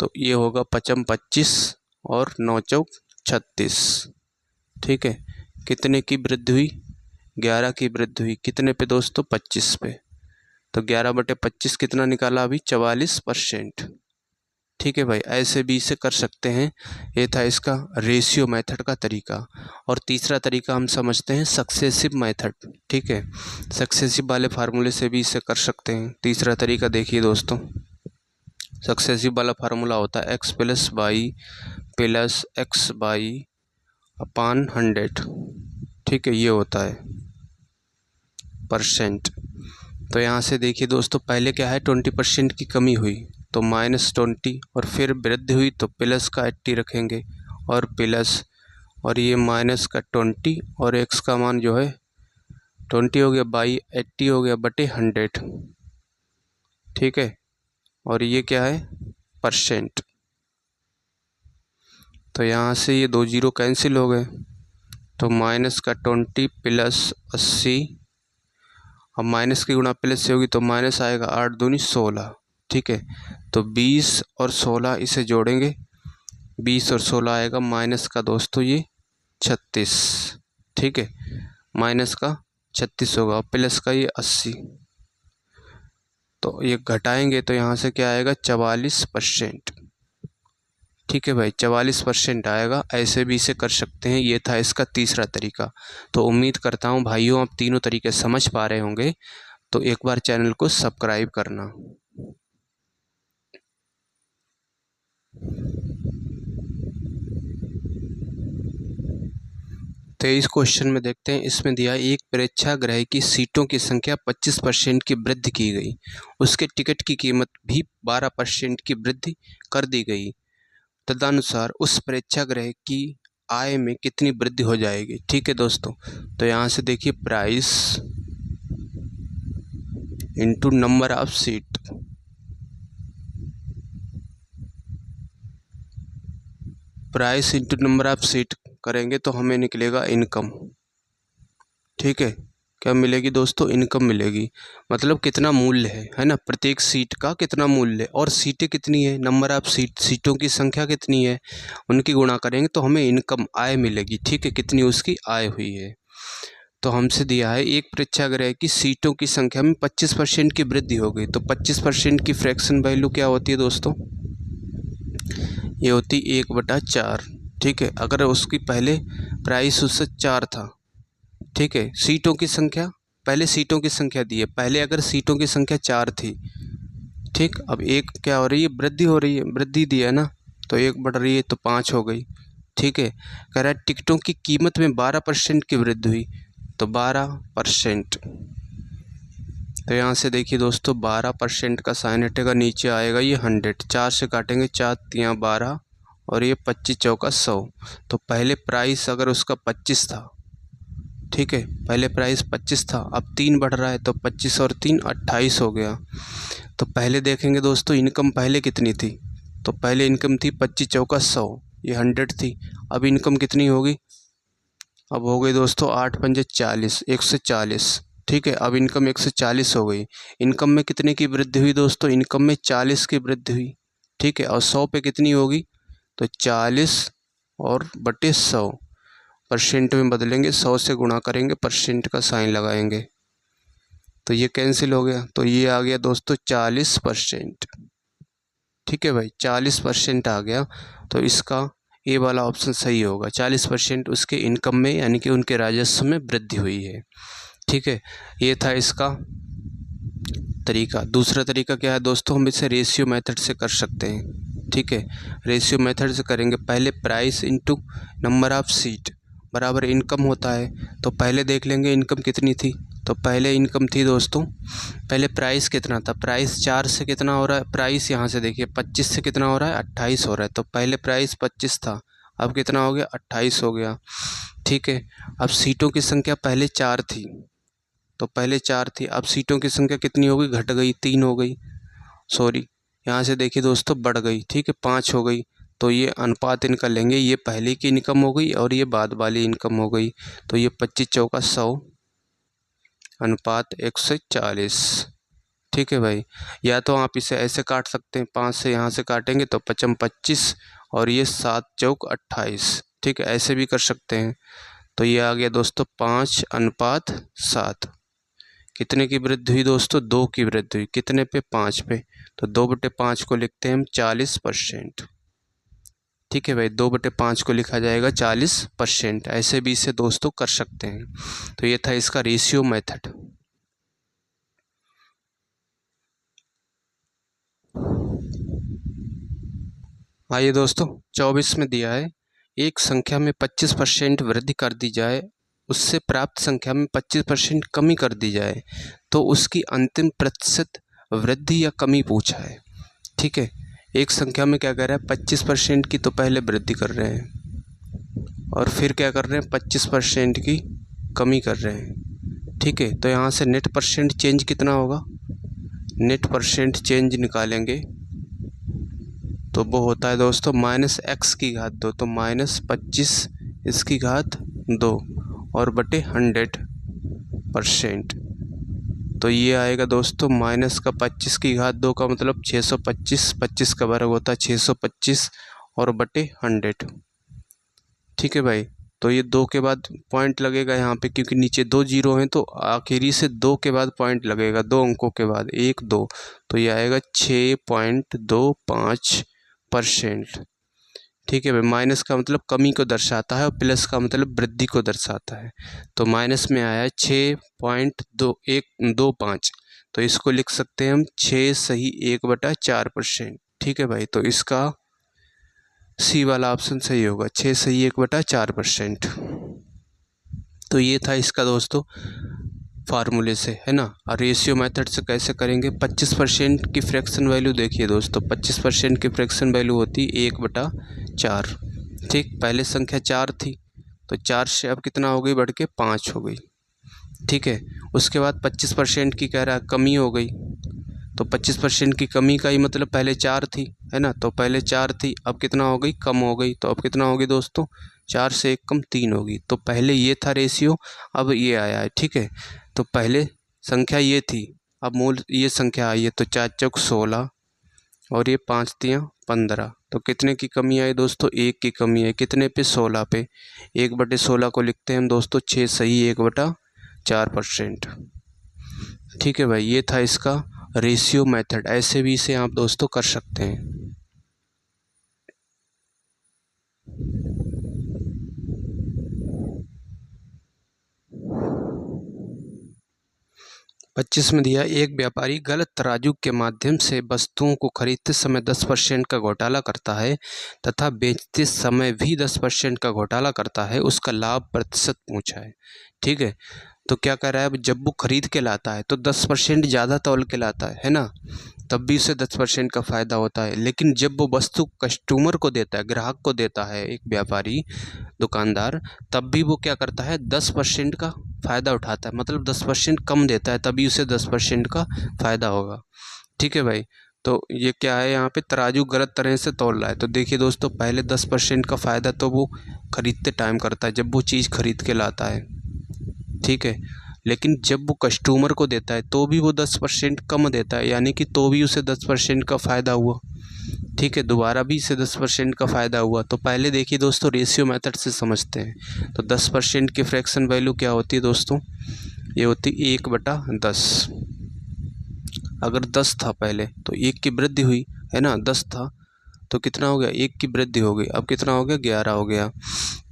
तो ये होगा 25 और 9 चौक 36। ठीक है, कितने की वृद्धि हुई, 11 की वृद्धि हुई, कितने पे दोस्तों, 25 पे। तो 11/25 कितना निकाला अभी, 44%। ठीक है भाई, ऐसे भी इसे कर सकते हैं। ये था इसका रेशियो मेथड का तरीका। और तीसरा तरीका हम समझते हैं सक्सेसिव मेथड। ठीक है, सक्सेसिव वाले फार्मूले से भी इसे कर सकते हैं। तीसरा तरीका देखिए दोस्तों, सक्सेसिव वाला फार्मूला होता है x+y प्लस x/100। ठीक है, ये होता है परसेंट। तो यहाँ से देखिए दोस्तों, पहले क्या है, 20% की कमी हुई, तो -20, और फिर वृद्धि हुई तो प्लस का 80 रखेंगे, और प्लस, और ये माइनस का 20, और x का मान जो है 20 हो गया, बाई 80 हो गया बटे 100। ठीक है, और ये क्या है, परसेंट। तो यहाँ से ये 2 जीरो कैंसिल हो गए, तो माइनस का 20 प्लस 80, अब माइनस की गुणा प्लस से होगी, तो माइनस आएगा, 8 दूनी 16। ठीक है, तो 20 और 16 इसे जोड़ेंगे, 20 और 16 आएगा माइनस का दोस्तों ये 36। ठीक है, माइनस का 36 होगा, प्लस का ये 80, तो ये घटाएंगे तो यहाँ से क्या आएगा, 44%। ठीक है भाई, 44% आएगा। ऐसे भी इसे कर सकते हैं। ये था इसका तीसरा तरीका। तो उम्मीद करता हूँ भाइयों आप तीनों तरीके समझ पा रहे होंगे। तो एक बार चैनल को सब्सक्राइब करना। 23 क्वेश्चन में देखते हैं, इसमें दिया एक प्रेक्षागृह की सीटों की संख्या 25% की वृद्धि की गई, उसके टिकट की कीमत भी 12% की वृद्धि कर दी गई, तदनुसार उस प्रेक्षागृह की आय में कितनी वृद्धि हो जाएगी। ठीक है दोस्तों, तो यहाँ से देखिए price into number of seat, price into number of seat करेंगे तो हमें निकलेगा इनकम। ठीक है, क्या मिलेगी दोस्तों, इनकम मिलेगी, मतलब कितना मूल्य है ना, प्रत्येक सीट का कितना मूल्य है, और सीटें कितनी है, नंबर ऑफ सीट, सीटों की संख्या कितनी है, उनकी गुणा करेंगे तो हमें इनकम आय मिलेगी। ठीक है, कितनी उसकी आय हुई है। तो हमसे दिया है एक प्रेक्षागृह की सीटों की संख्या में 25% की वृद्धि हो गई, तो 25% की फ्रैक्शन वैल्यू क्या होती है दोस्तों, ये होती 1/4। ठीक है, अगर उसकी पहले प्राइस उससे 4 था, ठीक है, सीटों की संख्या, पहले सीटों की संख्या दी है, पहले अगर सीटों की संख्या 4 थी, ठीक, अब एक क्या हो रही है, वृद्धि हो रही है, वृद्धि दी है ना, तो 1 बढ़ रही है तो 5 हो गई। ठीक है, कह रहा है टिकटों की कीमत में 12% की वृद्धि हुई, तो 12%, तो यहाँ से देखिए दोस्तों 12% का साइन हटेगा, नीचे आएगा ये 100, 4 से काटेंगे 4 तियाँ 12 और ये 25 चौका 100, तो पहले प्राइस अगर उसका 25 था, ठीक है, पहले प्राइस 25 था, अब 3 बढ़ रहा है तो 25 और 3 28 हो गया। तो पहले देखेंगे दोस्तों इनकम पहले कितनी थी, तो पहले इनकम थी 25 चौका 100, ये 100 थी, अब इनकम कितनी होगी, अब हो गई दोस्तों 8 पंजे 40, 140। ठीक है, अब इनकम 140 हो गई, इनकम में कितने की वृद्धि हुई दोस्तों, इनकम में 40 की वृद्धि हुई। ठीक है, और 100 पे कितनी होगी, तो 40 और बटे 100, परसेंट में बदलेंगे, 100 से गुणा करेंगे, परसेंट का साइन लगाएंगे, तो ये कैंसिल हो गया, तो ये आ गया दोस्तों 40%। ठीक है भाई, 40% आ गया, तो इसका ए वाला ऑप्शन सही होगा, 40% उसके इनकम में यानी कि उनके राजस्व में वृद्धि हुई है। ठीक है, ये था इसका तरीका। दूसरा तरीका क्या है दोस्तों, हम इसे रेशियो मेथड से कर सकते हैं। ठीक है, रेशियो मेथड से करेंगे, पहले price into number of seat बराबर इनकम होता है, तो पहले देख लेंगे इनकम कितनी थी, तो पहले इनकम थी दोस्तों, पहले प्राइस कितना था, प्राइस 4 से कितना हो रहा है, प्राइस यहाँ से देखिए 25 से कितना हो रहा है, 28 हो रहा है, तो पहले प्राइस 25 था, अब कितना हो गया, 28 हो गया। ठीक है, अब सीटों की संख्या पहले 4 थी, तो पहले 4 थी, अब सीटों की संख्या कितनी हो गई, घट गई, 3 हो गई, सॉरी यहाँ से देखिए दोस्तों बढ़ गई। ठीक है, 5 हो गई, तो ये अनुपात इनका लेंगे, ये पहले की इनकम हो गई और ये बाद वाली इनकम हो गई, तो ये 25 चौका 100 अनुपात 140। ठीक है भाई, या तो आप इसे ऐसे काट सकते हैं, 5 से यहाँ से काटेंगे तो 5 25 और ये 7 चौक 28। ठीक है, ऐसे भी कर सकते हैं, तो ये आ गया दोस्तों 5:7। कितने की वृद्धि हुई दोस्तों, 2 की वृद्धि हुई, कितने पे, 5 पे, तो 2/5 को लिखते हैं हम 40%। ठीक है भाई, 2/5 को लिखा जाएगा 40%, ऐसे भी इसे दोस्तों कर सकते हैं। तो ये था इसका रेशियो मेथड। आइए दोस्तों 24 में दिया है एक संख्या में 25% वृद्धि कर दी जाए, उससे प्राप्त संख्या में 25% कमी कर दी जाए, तो उसकी अंतिम प्रतिशत वृद्धि या कमी पूछा है। ठीक है, एक संख्या में क्या कर रहा है, 25% की तो पहले वृद्धि कर रहे हैं और फिर क्या कर रहे हैं, 25% की कमी कर रहे हैं। ठीक है, तो यहाँ से नेट परसेंट चेंज कितना होगा, नेट परसेंट चेंज निकालेंगे तो वो होता है दोस्तों -x की घात 2, तो -25 इसकी घात 2 और बटे 100%, तो ये आएगा दोस्तों माइनस का 25 की घात 2 का मतलब 625, 25 का वर्ग होता है 625 और बटे 100। ठीक है भाई, तो ये 2 के बाद पॉइंट लगेगा यहाँ पे, क्योंकि नीचे 2 जीरो हैं तो आखिरी से 2 के बाद पॉइंट लगेगा, 2 अंकों के बाद 1 2, तो ये आएगा 6.25%। ठीक है भाई, माइनस का मतलब कमी को दर्शाता है और प्लस का मतलब वृद्धि को दर्शाता है, तो माइनस में आया 6.2125, तो इसको लिख सकते हैं हम 6 सही 1/4%। ठीक है भाई, तो इसका सी वाला ऑप्शन सही होगा, 6 सही 1/4%। तो ये था इसका दोस्तों फार्मूले से, है ना। और रेशियो मेथड से कैसे करेंगे, 25% की फ्रैक्शन वैल्यू देखिए दोस्तों, 25% की फ्रैक्शन वैल्यू होती 1/4। ठीक, पहले संख्या 4 थी तो 4 से अब कितना हो गई, बढ़ के 5 हो गई। ठीक है, उसके बाद 25% की कह रहा है कमी हो गई, तो 25% की कमी का ही मतलब पहले 4 थी, है ना। तो पहले 4 थी, अब कितना हो गई, कम हो गई। तो अब कितना होगी दोस्तों, 4 से 1 कम 3 होगी। तो पहले ये था रेशियो, अब ये आया है। ठीक है, तो पहले संख्या ये थी, अब मूल ये संख्या आई है। तो 4 चौक 16 और ये 5 तियाँ 15। तो कितने की कमी आई दोस्तों, 1 की कमी है। कितने पे, 16 पे। 1/16 को लिखते हैं हम दोस्तों 6 सही 1/4%। ठीक है भाई, ये था इसका रेशियो मेथड। ऐसे भी इसे आप दोस्तों कर सकते हैं। 25 में दिया, एक व्यापारी गलत तराजू के माध्यम से वस्तुओं को खरीदते समय 10% का घोटाला करता है तथा बेचते समय भी 10% का घोटाला करता है, उसका लाभ प्रतिशत पूछा है। ठीक है, तो क्या कह रहा है, अब जब वो खरीद के लाता है तो 10% ज़्यादा तौल के लाता है ना, तब भी उसे 10% का फ़ायदा होता है। लेकिन जब वो वस्तु कस्टमर को देता है, ग्राहक को देता है एक व्यापारी दुकानदार, तब भी वो क्या करता है, 10% का फ़ायदा उठाता है, मतलब 10% कम देता है, तभी उसे 10% का फ़ायदा होगा। ठीक है भाई, तो ये क्या है, यहाँ पे तराजू गलत तरह से तौल रहा है। तो देखिए दोस्तों, पहले 10% का फ़ायदा तो वो खरीदते टाइम करता है, जब वो चीज़ खरीद के लाता है। ठीक है, लेकिन जब वो कस्टमर को देता है तो भी वो 10% कम देता है, यानी कि तो भी उसे 10% का फ़ायदा हुआ। ठीक है, दोबारा भी इसे 10% का फ़ायदा हुआ। तो पहले देखिए दोस्तों, रेशियो मेथड से समझते हैं। तो 10% की फ्रैक्शन वैल्यू क्या होती है दोस्तों, ये होती 1/10। अगर 10 था पहले तो 1 की वृद्धि हुई, है ना। 10 था तो कितना हो गया, 1 की वृद्धि हो गई, अब कितना हो गया, 11 हो गया।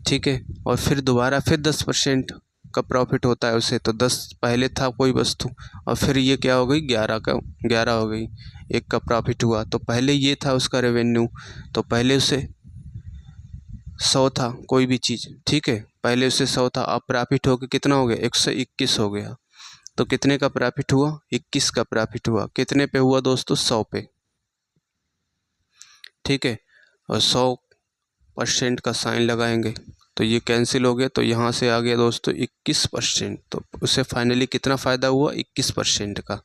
ठीक है, और फिर दोबारा फिर 10% का प्रॉफिट होता है उसे। तो 10 पहले था कोई वस्तु, और फिर ये क्या हो गई, 11 हो गई, 1 का प्रॉफिट हुआ। तो पहले ये था उसका रेवेन्यू, तो पहले उसे 100 था कोई भी चीज़। ठीक है, पहले उसे 100 था, अब प्रॉफिट होकर कितना हो गया, 121 हो गया। तो कितने का प्रॉफिट हुआ, 21 का प्रॉफिट हुआ। कितने पे हुआ दोस्तों, 100 पे। ठीक है, और 100% का साइन लगाएंगे तो ये कैंसिल हो गया, तो यहाँ से आ गया दोस्तों 21%। तो उसे फाइनली कितना फ़ायदा हुआ, 21% का।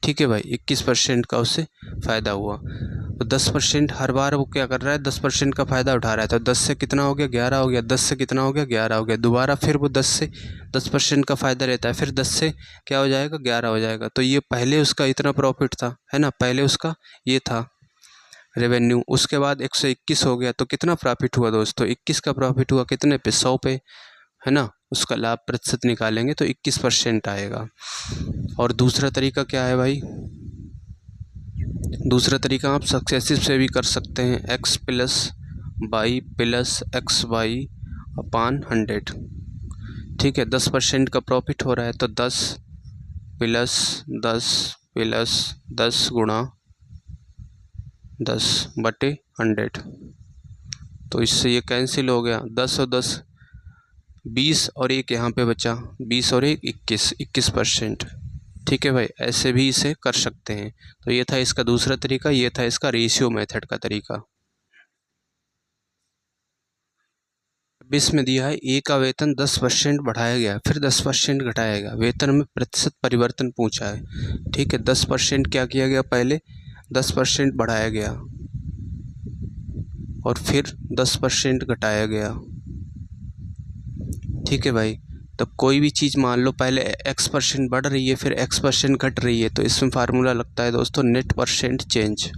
ठीक है भाई, 21% का उसे फ़ायदा हुआ। तो 10% हर बार वो क्या कर रहा है, 10% का फ़ायदा उठा रहा है। तो 10 से कितना हो गया, 11 हो गया। 10 से कितना हो गया, 11 हो गया। दोबारा फिर वो 10 से 10% का फ़ायदा रहता है, फिर 10 से क्या हो जाएगा, 11 हो जाएगा। तो ये पहले उसका इतना प्रॉफिट था, है ना, पहले उसका ये था रेवेन्यू। उसके बाद 121 हो गया, तो कितना प्रॉफिट हुआ दोस्तों, 21 का प्रॉफिट हुआ। कितने पे, 100 पे, है ना। उसका लाभ प्रतिशत निकालेंगे तो 21% आएगा। और दूसरा तरीका क्या है भाई, दूसरा तरीका आप सक्सेसिव से भी कर सकते हैं, x + y + xy/100। ठीक है, 10% का प्रॉफिट हो रहा है, तो 10 + 10 + 10 गुणा 10/100। तो इससे ये कैंसिल हो गया, 10 और 10 20 और 1 यहाँ पे बचा, 20 और 1 21, 21%। ठीक है भाई, ऐसे भी इसे कर सकते हैं। तो ये था इसका दूसरा तरीका, ये था इसका रेशियो मेथड का तरीका। 20 में दिया है, ए का वेतन 10% बढ़ाया गया, फिर 10% घटाया गया, वेतन में प्रतिशत परिवर्तन पूछा है। ठीक है, 10% क्या किया गया, पहले 10% बढ़ाया गया और फिर 10% घटाया गया। ठीक है भाई, तब कोई भी चीज़ मान लो पहले x% बढ़ रही है, फिर x% घट रही है, तो इसमें फार्मूला लगता है दोस्तों net percent change.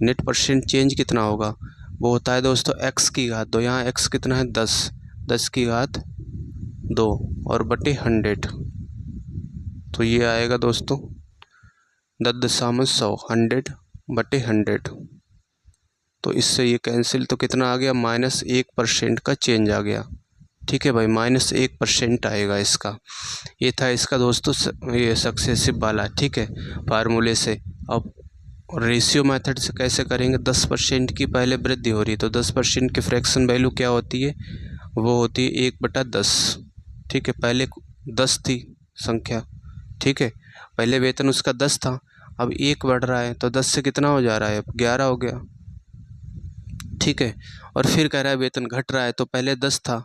Net percent change कितना होगा, वो होता है दोस्तों x की घात 2, यहाँ x कितना है, 10 की घात 2 और बटे 100। तो ये आएगा दोस्तों 10.100, 100/100। तो इससे ये कैंसिल, तो कितना आ गया, -1% का चेंज आ गया। ठीक है भाई, -1% आएगा इसका। ये था इसका दोस्तों ये सक्सेसिव वाला। ठीक है, फार्मूले से। अब रेशियो मेथड से कैसे करेंगे, 10% की पहले वृद्धि हो रही है, तो 10% की फ्रैक्शन वैल्यू क्या होती है, वो होती है 1/10। ठीक है, पहले 10 थी संख्या, ठीक है, पहले वेतन उसका 10 था, अब 1 बढ़ रहा है तो 10 से कितना हो जा रहा है, अब 11 हो गया, ठीक है। और फिर कह रहा है वेतन घट रहा है, तो पहले 10 था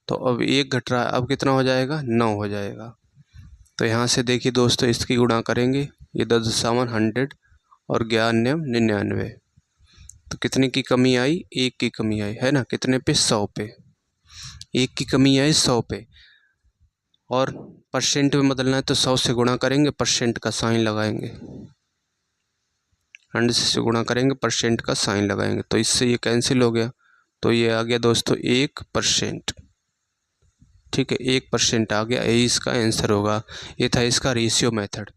तो अब 1 घट रहा है, अब कितना हो जाएगा, 9 हो जाएगा। तो यहाँ से देखिए दोस्तों, इसकी गुणा करेंगे, ये 10 100 और 11 99, तो कितने की कमी आई, 1 की कमी आई, है ना, कितने पे, 100 पे, 1 की कमी आई 100 पे। और परसेंट में बदलना है तो 100 से गुणा करेंगे, परसेंट का साइन लगाएंगे, 100 से गुणा करेंगे, परसेंट का साइन लगाएंगे, तो इससे ये कैंसिल हो गया, तो ये आ गया दोस्तों 1%, ठीक है, 1% आ गया, यही इसका आंसर होगा। ये था इसका रेशियो मेथड।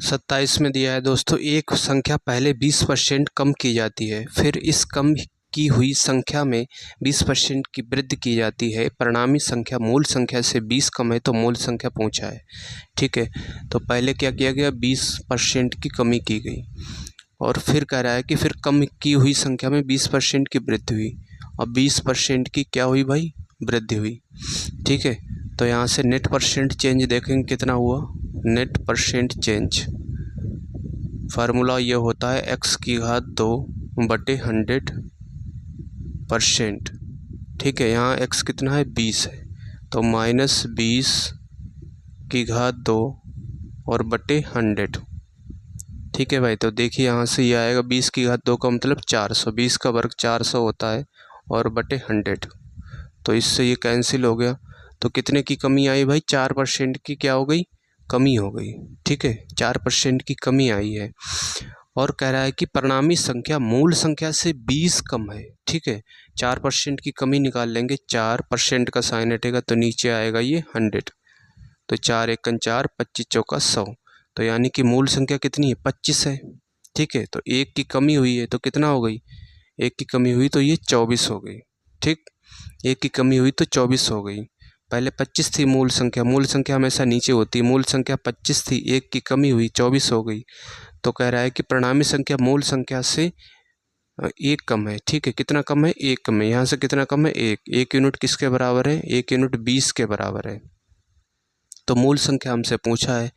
27 में दिया है दोस्तों, एक संख्या पहले 20% कम की जाती है, फिर इस कम की हुई संख्या में 20% की वृद्धि की जाती है, परिणामी संख्या मूल संख्या से 20 कम है तो मूल संख्या पूछा है, ठीक है। तो पहले क्या किया गया, 20% की कमी की गई, और फिर कह रहा है कि फिर कम की हुई संख्या में 20% की वृद्धि हुई, अब 20% की क्या हुई भाई, वृद्धि हुई, ठीक है। तो यहाँ से नेट परसेंट चेंज देखेंगे कितना हुआ, नेट परसेंट चेंज फार्मूला ये होता है x⁻² ठीक है। यहाँ x कितना है, 20 है, तो -20⁻² और बटे 100, ठीक है भाई। तो देखिए यहाँ से ये आएगा 20⁻² का मतलब 400, 20 का वर्ग 400 होता है और बटे 100, तो इससे ये कैंसिल हो गया। तो कितने की कमी आई भाई, 4% की क्या हो गई, कमी हो गई, ठीक है, 4% की कमी आई है। और कह रहा है कि परिणामी संख्या मूल संख्या से 20 कम है, ठीक है, 4% की कमी निकाल लेंगे, 4% का साइन हटेगा तो नीचे आएगा ये 100, तो 4 एकन 4, 25 चौका 100, तो यानी कि मूल संख्या कितनी है, 25 है, ठीक है। तो 1 की कमी हुई है तो कितना हो गई, 1 की कमी हुई तो ये 24 हो गई, ठीक, 1 की कमी हुई तो 24 हो गई। पहले 25 थी मूल संख्या हमेशा नीचे होती है, मूल संख्या 25 थी, 1 की कमी हुई 24 हो गई। तो कह रहा है कि परिणामी संख्या मूल संख्या से 1 कम है, ठीक है, कितना कम है, 1 कम है, यहाँ से कितना कम है, 1 यूनिट किसके बराबर है, 1 यूनिट 20 के बराबर है। तो मूल संख्या हमसे पूछा है,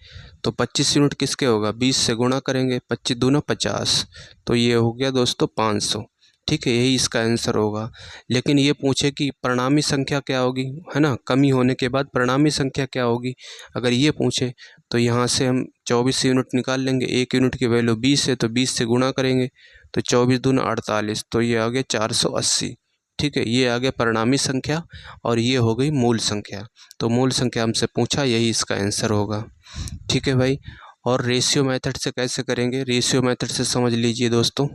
तो 25 यूनिट किसके होगा, 20 से गुणा करेंगे, 25 दूना 50, तो ये हो गया दोस्तों 500, ठीक है, यही इसका आंसर होगा। लेकिन ये पूछे कि परिणामी संख्या क्या होगी, है ना, कमी होने के बाद परिणामी संख्या क्या होगी, अगर ये पूछे तो यहाँ से हम 24 यूनिट निकाल लेंगे, 1 यूनिट की वैल्यू 20 है तो 20 से गुणा करेंगे, तो 24 दूना 48, तो ये आ गया 480, ठीक है, ये आ गया परिणामी संख्या और ये हो गई मूल संख्या। तो मूल संख्या हमसे पूछा, यही इसका आंसर होगा, ठीक है भाई। और रेशियो मेथड से कैसे करेंगे, रेशियो मेथड से समझ लीजिए दोस्तों,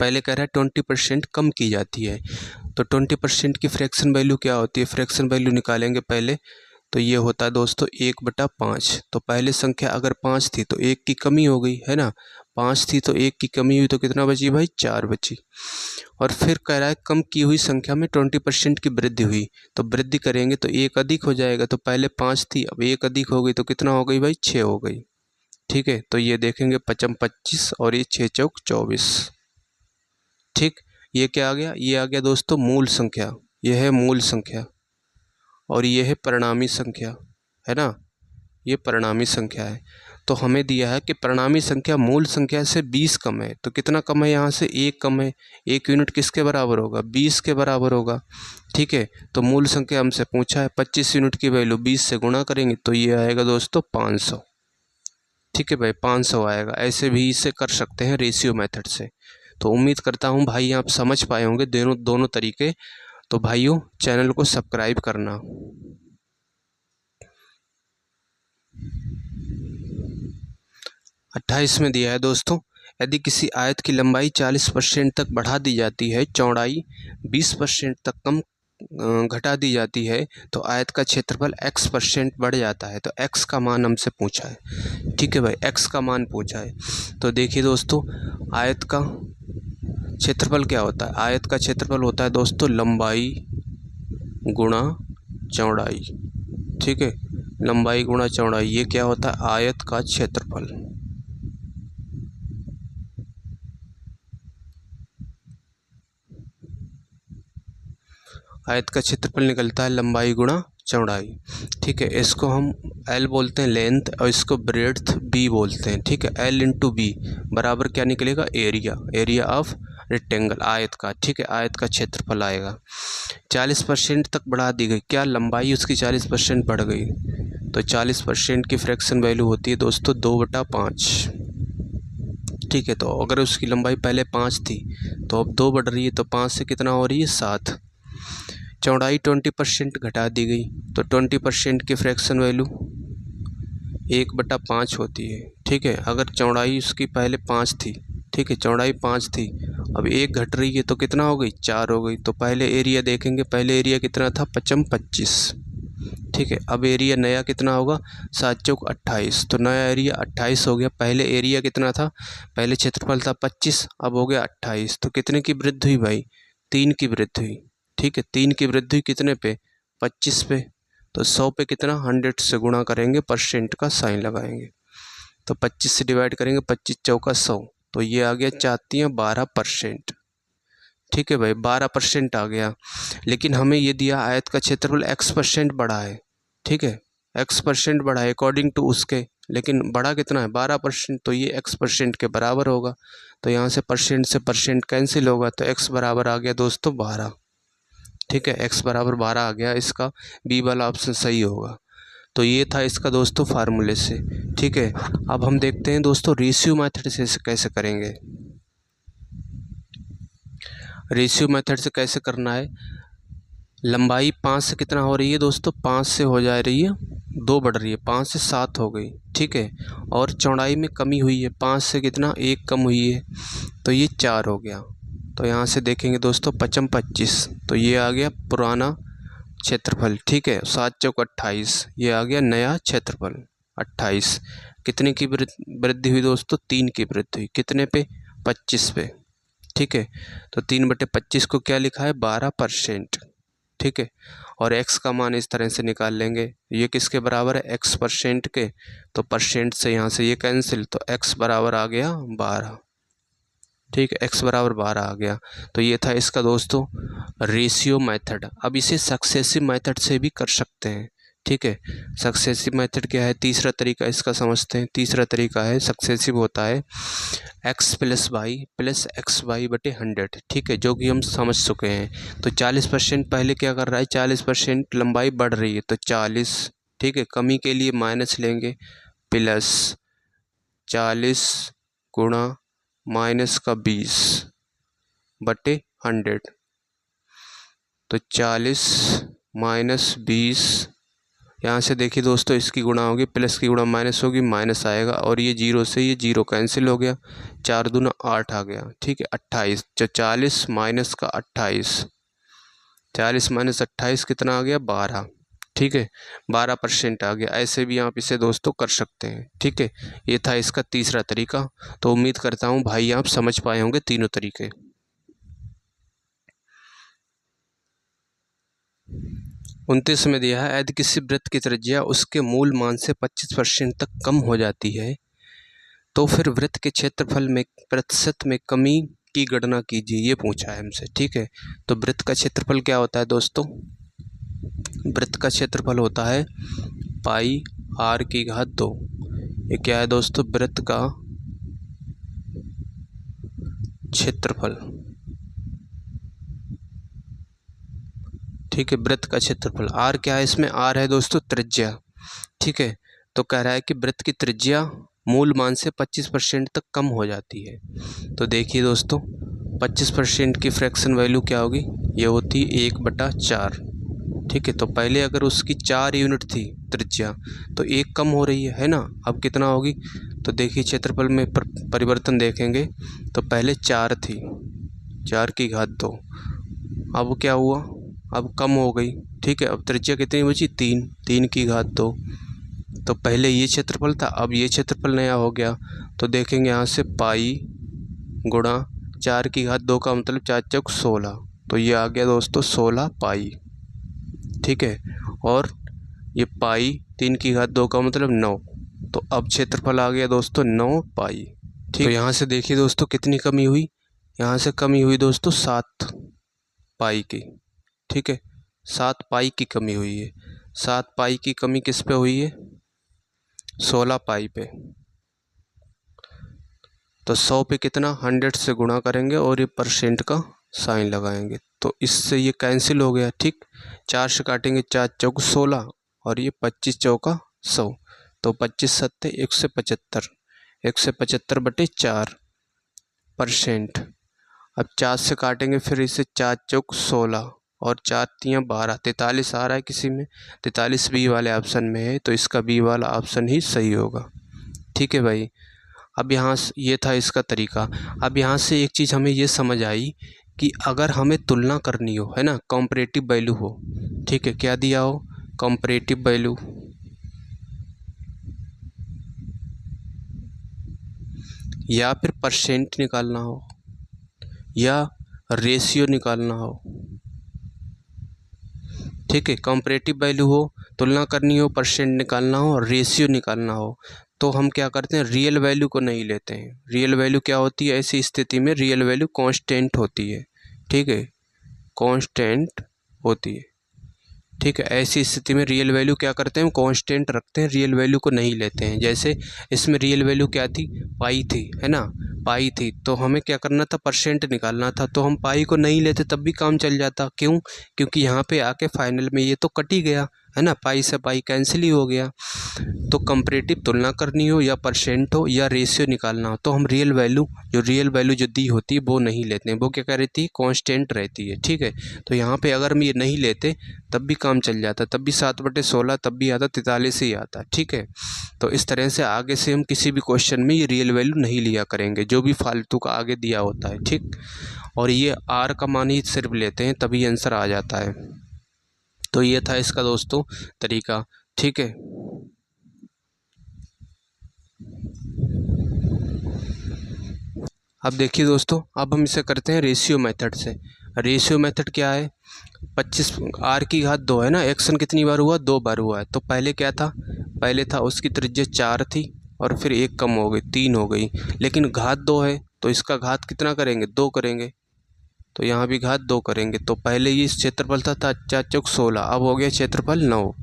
पहले कह रहा है 20% कम की जाती है, तो 20% की फ्रैक्शन वैल्यू क्या होती है, फ्रैक्शन वैल्यू निकालेंगे पहले, तो ये होता है दोस्तों 1/5। तो पहले संख्या अगर 5 थी तो 1 की कमी हो गई, है ना, 5 थी तो 1 की कमी हुई तो कितना बची भाई, 4 बची। और फिर कह रहा है कम की हुई संख्या में 20% की वृद्धि हुई, तो वृद्धि करेंगे तो 1 अधिक हो जाएगा, तो पहले 5 थी अब 1 अधिक हो गई तो कितना हो गई भाई, 6 हो गई, ठीक है। तो ये देखेंगे 55 25 और ये 6 चौक 24, ठीक। ये क्या आ गया, ये आ गया दोस्तों मूल संख्या, ये है मूल संख्या और ये है परिणामी संख्या, है ना, ये परिणामी संख्या है। तो हमें दिया है कि परिणामी संख्या मूल संख्या से 20 कम है, तो कितना कम है, यहाँ से 1 कम है, 1 यूनिट किसके बराबर होगा, 20 के बराबर होगा, ठीक है। तो मूल संख्या हमसे पूछा है, 25 यूनिट की वैल्यू 20 से गुणा करेंगे तो ये आएगा दोस्तों 500, ठीक है भाई, 500 आएगा। ऐसे भी इसे कर सकते हैं रेशियो मेथड से। तो उम्मीद करता हूँ भाई आप समझ पाए होंगे दोनों तरीके। तो भाइयों चैनल को सब्सक्राइब करना। 28 में दिया है दोस्तों, यदि किसी आयत की लंबाई 40% तक बढ़ा दी जाती है, चौड़ाई 20% तक कम घटा दी जाती है, तो आयत का क्षेत्रफल x% बढ़ जाता है। तो x का मान हमसे पूछा है, ठीक है भाई, x का मान पूछा है। तो देखिए दोस्तों, आयत का क्षेत्रफल क्या होता है, आयत का क्षेत्रफल होता है दोस्तों लंबाई गुणा चौड़ाई, ठीक है, लंबाई गुणा चौड़ाई, ये क्या होता है, आयत का क्षेत्रफल, आयत का क्षेत्रफल निकलता है लंबाई गुणा चौड़ाई। ठीक है, इसको हम L बोलते हैं लेंथ और इसको ब्रेड्थ B बोलते हैं। ठीक है, L इंटू बी बराबर क्या निकलेगा, एरिया ऑफ रेक्टेंगल, आयत का। ठीक है, आयत का क्षेत्रफल आएगा। 40% तक बढ़ा दी गई, क्या लंबाई उसकी 40% बढ़ गई, तो 40% की फ्रैक्शन वैल्यू होती है दोस्तों 2/5। ठीक है, तो अगर उसकी लंबाई पहले 5 थी तो अब 2 बढ़ रही है, तो 5 से कितना हो रही है, 7। चौड़ाई 20% घटा दी गई, तो 20% की फ्रैक्शन वैल्यू 1/5 होती है। ठीक है, अगर चौड़ाई उसकी पहले 5 थी, ठीक है, चौड़ाई 5 थी, अब 1 घट रही है तो कितना हो गई, 4 हो गई। तो पहले एरिया देखेंगे, पहले एरिया कितना था, 25। ठीक है, अब एरिया नया कितना होगा, 7 चौक 28, तो नया एरिया 28 हो गया। पहले एरिया कितना था, पहले क्षेत्रफल था 25, अब हो गया 28, तो कितने की वृद्धि हुई भाई, 3 की वृद्धि हुई। ठीक है, 3 की वृद्धि हुई कितने पे, 25 पे, तो 100 पे कितना, 100 से गुणा करेंगे, परसेंट का साइन लगाएंगे, तो 25 से डिवाइड करेंगे, 25 चौका 100, तो ये आ गया 12%। ठीक है भाई, 12% आ गया। लेकिन हमें ये दिया आयत का क्षेत्रफल x% बढ़ा है। ठीक है, x% बढ़ा है अकॉर्डिंग टू उसके, लेकिन बड़ा कितना है, 12%, तो ये x% के बराबर होगा। तो यहाँ से परसेंट कैंसिल होगा, तो x बराबर आ गया दोस्तों 12। ठीक है, x बराबर 12 आ गया, इसका बी वाला ऑप्शन सही होगा। तो ये था इसका दोस्तों फार्मूले से। ठीक है, अब हम देखते हैं दोस्तों रेशियो मेथड से कैसे करेंगे। रेशियो मेथड से कैसे करना है, लंबाई 5 से कितना हो रही है दोस्तों, 5 से हो जा रही है 2 बढ़ रही है, 5 से 7 हो गई। ठीक है, और चौड़ाई में कमी हुई है, 5 से कितना 1 कम हुई है, तो ये 4 हो गया। तो यहाँ से देखेंगे दोस्तों 25, तो ये आ गया पुराना क्षेत्रफल। ठीक है, 7 चौक 28, ये आ गया नया क्षेत्रफल 28। कितने की वृद्धि हुई दोस्तों, 3 की वृद्धि हुई, कितने पे, 25 पे। ठीक है, तो 3/25 को क्या लिखा है, 12%। ठीक है, और x का मान इस तरह से निकाल लेंगे, ये किसके बराबर है, x% के, तो परसेंट से यहाँ से ये कैंसिल, तो x बराबर आ गया 12। ठीक है, x बराबर 12 आ गया। तो ये था इसका दोस्तों रेशियो मेथड। अब इसे सक्सेसिव मेथड से भी कर सकते हैं। ठीक है, सक्सेसिव मेथड क्या है, तीसरा तरीका इसका समझते हैं। तीसरा तरीका है सक्सेसिव होता है x + y + xy/100। ठीक है, जो कि हम समझ चुके हैं। तो 40% पहले क्या कर रहा है, 40% लंबाई बढ़ रही है, तो 40। ठीक है, कमी के लिए माइनस लेंगे, प्लस 40 गुणा माइनस का 20/100, तो 40 माइनस 20। यहाँ से देखिए दोस्तों, इसकी गुणा होगी, प्लस की गुणा माइनस होगी, माइनस आएगा, और ये 0 से ये 0 कैंसिल हो गया, 4 दूना 8 आ गया। ठीक है, 28, तो 40 माइनस का 28, 40 माइनस 28 कितना आ गया, 12। ठीक है, 12% आ गया। ऐसे भी आप इसे दोस्तों कर सकते हैं। ठीक है, ये था इसका तीसरा तरीका। तो उम्मीद करता हूँ भाई आप समझ पाए होंगे तीनों तरीके। 29 में दिया है, यदि किसी वृत्त की त्रिज्या उसके मूल मान से 25% तक कम हो जाती है तो फिर वृत्त के क्षेत्रफल में प्रतिशत में कमी की गणना कीजिए, ये पूछा है हमसे। ठीक है, तो वृत्त का क्षेत्रफल क्या होता है दोस्तों, वृत्त का क्षेत्रफल होता है πr²। ये क्या है दोस्तों, वृत्त का क्षेत्रफल। ठीक है, वृत्त का क्षेत्रफल। r क्या है इसमें, r है दोस्तों त्रिज्या। ठीक है, तो कह रहा है कि वृत्त की त्रिज्या मूल मान से 25% तक कम हो जाती है। तो देखिए दोस्तों, 25% की फ्रैक्शन वैल्यू क्या होगी, ये होती 1/4। ठीक है, तो पहले अगर उसकी 4 यूनिट थी त्रिज्या, तो 1 कम हो रही है ना। अब कितना होगी, तो देखिए क्षेत्रफल में परिवर्तन देखेंगे, तो पहले 4 थी, 4⁴ अब क्या हुआ, अब कम हो गई। ठीक है, अब त्रिज्या कितनी बची, 3, 3⁵ तो पहले ये क्षेत्रफल था, अब ये क्षेत्रफल नया हो गया। तो देखेंगे यहाँ से पाई गुणा 4⁵ का मतलब 4 चौक 16, तो ये आ गया दोस्तों 16 पाई। ठीक है, और ये पाई 3⁵ का मतलब 9, तो अब क्षेत्रफल आ गया दोस्तों 9 पाई। ठीक, तो यहाँ से देखिए दोस्तों कितनी कमी हुई, यहाँ से कमी हुई दोस्तों 7 पाई की। ठीक है, 7 पाई की कमी हुई है। 7 पाई की कमी किस पे हुई है? 16 पाई पे। तो 100 पे कितना 100 से गुणा करेंगे और ये परसेंट का साइन लगाएंगे, तो इससे ये कैंसिल हो गया। ठीक, 4 से काटेंगे, 4 चौक 16 और ये 25 चौका 100, तो 25 सत्ते 175, 175/4%। अब 4 से काटेंगे फिर इसे, 4 चौक 16 और 4 तियाँ 12, 43 आ रहा है किसी में, 43 बी वाले ऑप्शन में है, तो इसका बी वाला ऑप्शन ही सही होगा। ठीक है भाई, अब यहाँ ये था इसका तरीका। अब यहाँ से एक चीज़ हमें ये समझ आई कि अगर हमें तुलना करनी हो, है ना, कंपैरेटिव वैल्यू हो, ठीक है, क्या दिया हो, कंपैरेटिव वैल्यू, या फिर परसेंट निकालना हो या रेशियो निकालना हो। ठीक है, कंपैरेटिव वैल्यू हो, तुलना करनी हो, परसेंट निकालना हो और रेशियो निकालना हो, तो हम क्या करते हैं, रियल वैल्यू को नहीं लेते हैं। रियल वैल्यू क्या होती है ऐसी स्थिति में? रियल वैल्यू कांस्टेंट होती है। ठीक है, कांस्टेंट होती है। ठीक है, ऐसी स्थिति में रियल वैल्यू क्या करते हैं, हम कांस्टेंट रखते हैं, रियल वैल्यू को नहीं लेते हैं। जैसे इसमें रियल वैल्यू क्या थी, पाई थी, है ना, पाई थी, तो हमें क्या करना था, परसेंट निकालना था, तो हम पाई को नहीं लेते तब भी काम चल जाता। क्यों? क्योंकि यहाँ पे आके फाइनल में ये तो कट ही गया, है ना, पाई से पाई कैंसिल ही हो गया। तो कंपैरेटिव तुलना करनी हो या परसेंट हो या रेशियो निकालना हो, तो हम रियल वैल्यू जो दी होती है वो नहीं लेते हैं। वो क्या रहती है, कांस्टेंट रहती है। ठीक है, तो यहाँ पे अगर हम ये नहीं लेते तब भी काम चल जाता, तब भी 7/16 तब भी आता, 43 ही आता। ठीक है, तो इस तरह से आगे से हम किसी भी क्वेश्चन में ये रियल वैल्यू नहीं लिया करेंगे, जो भी फालतू का आगे दिया होता है। ठीक, और ये आर का मान ही सिर्फ लेते हैं तभी आंसर आ जाता है। तो ये था इसका दोस्तों तरीका। ठीक है, अब देखिए दोस्तों, अब हम इसे करते हैं रेशियो मेथड से। रेशियो मेथड क्या है, 25 आर की घात 2 है ना, एक्शन कितनी बार हुआ, 2 बार हुआ है। तो पहले क्या था, पहले था उसकी त्रिज्या 4 थी और फिर 1 कम हो गई, 3 हो गई, लेकिन घात 2 है तो इसका घात कितना करेंगे, 2 करेंगे, तो यहाँ भी घात 2 करेंगे। तो पहले ये क्षेत्रफल था 4 चौक 16, अब हो गया क्षेत्रफल 9।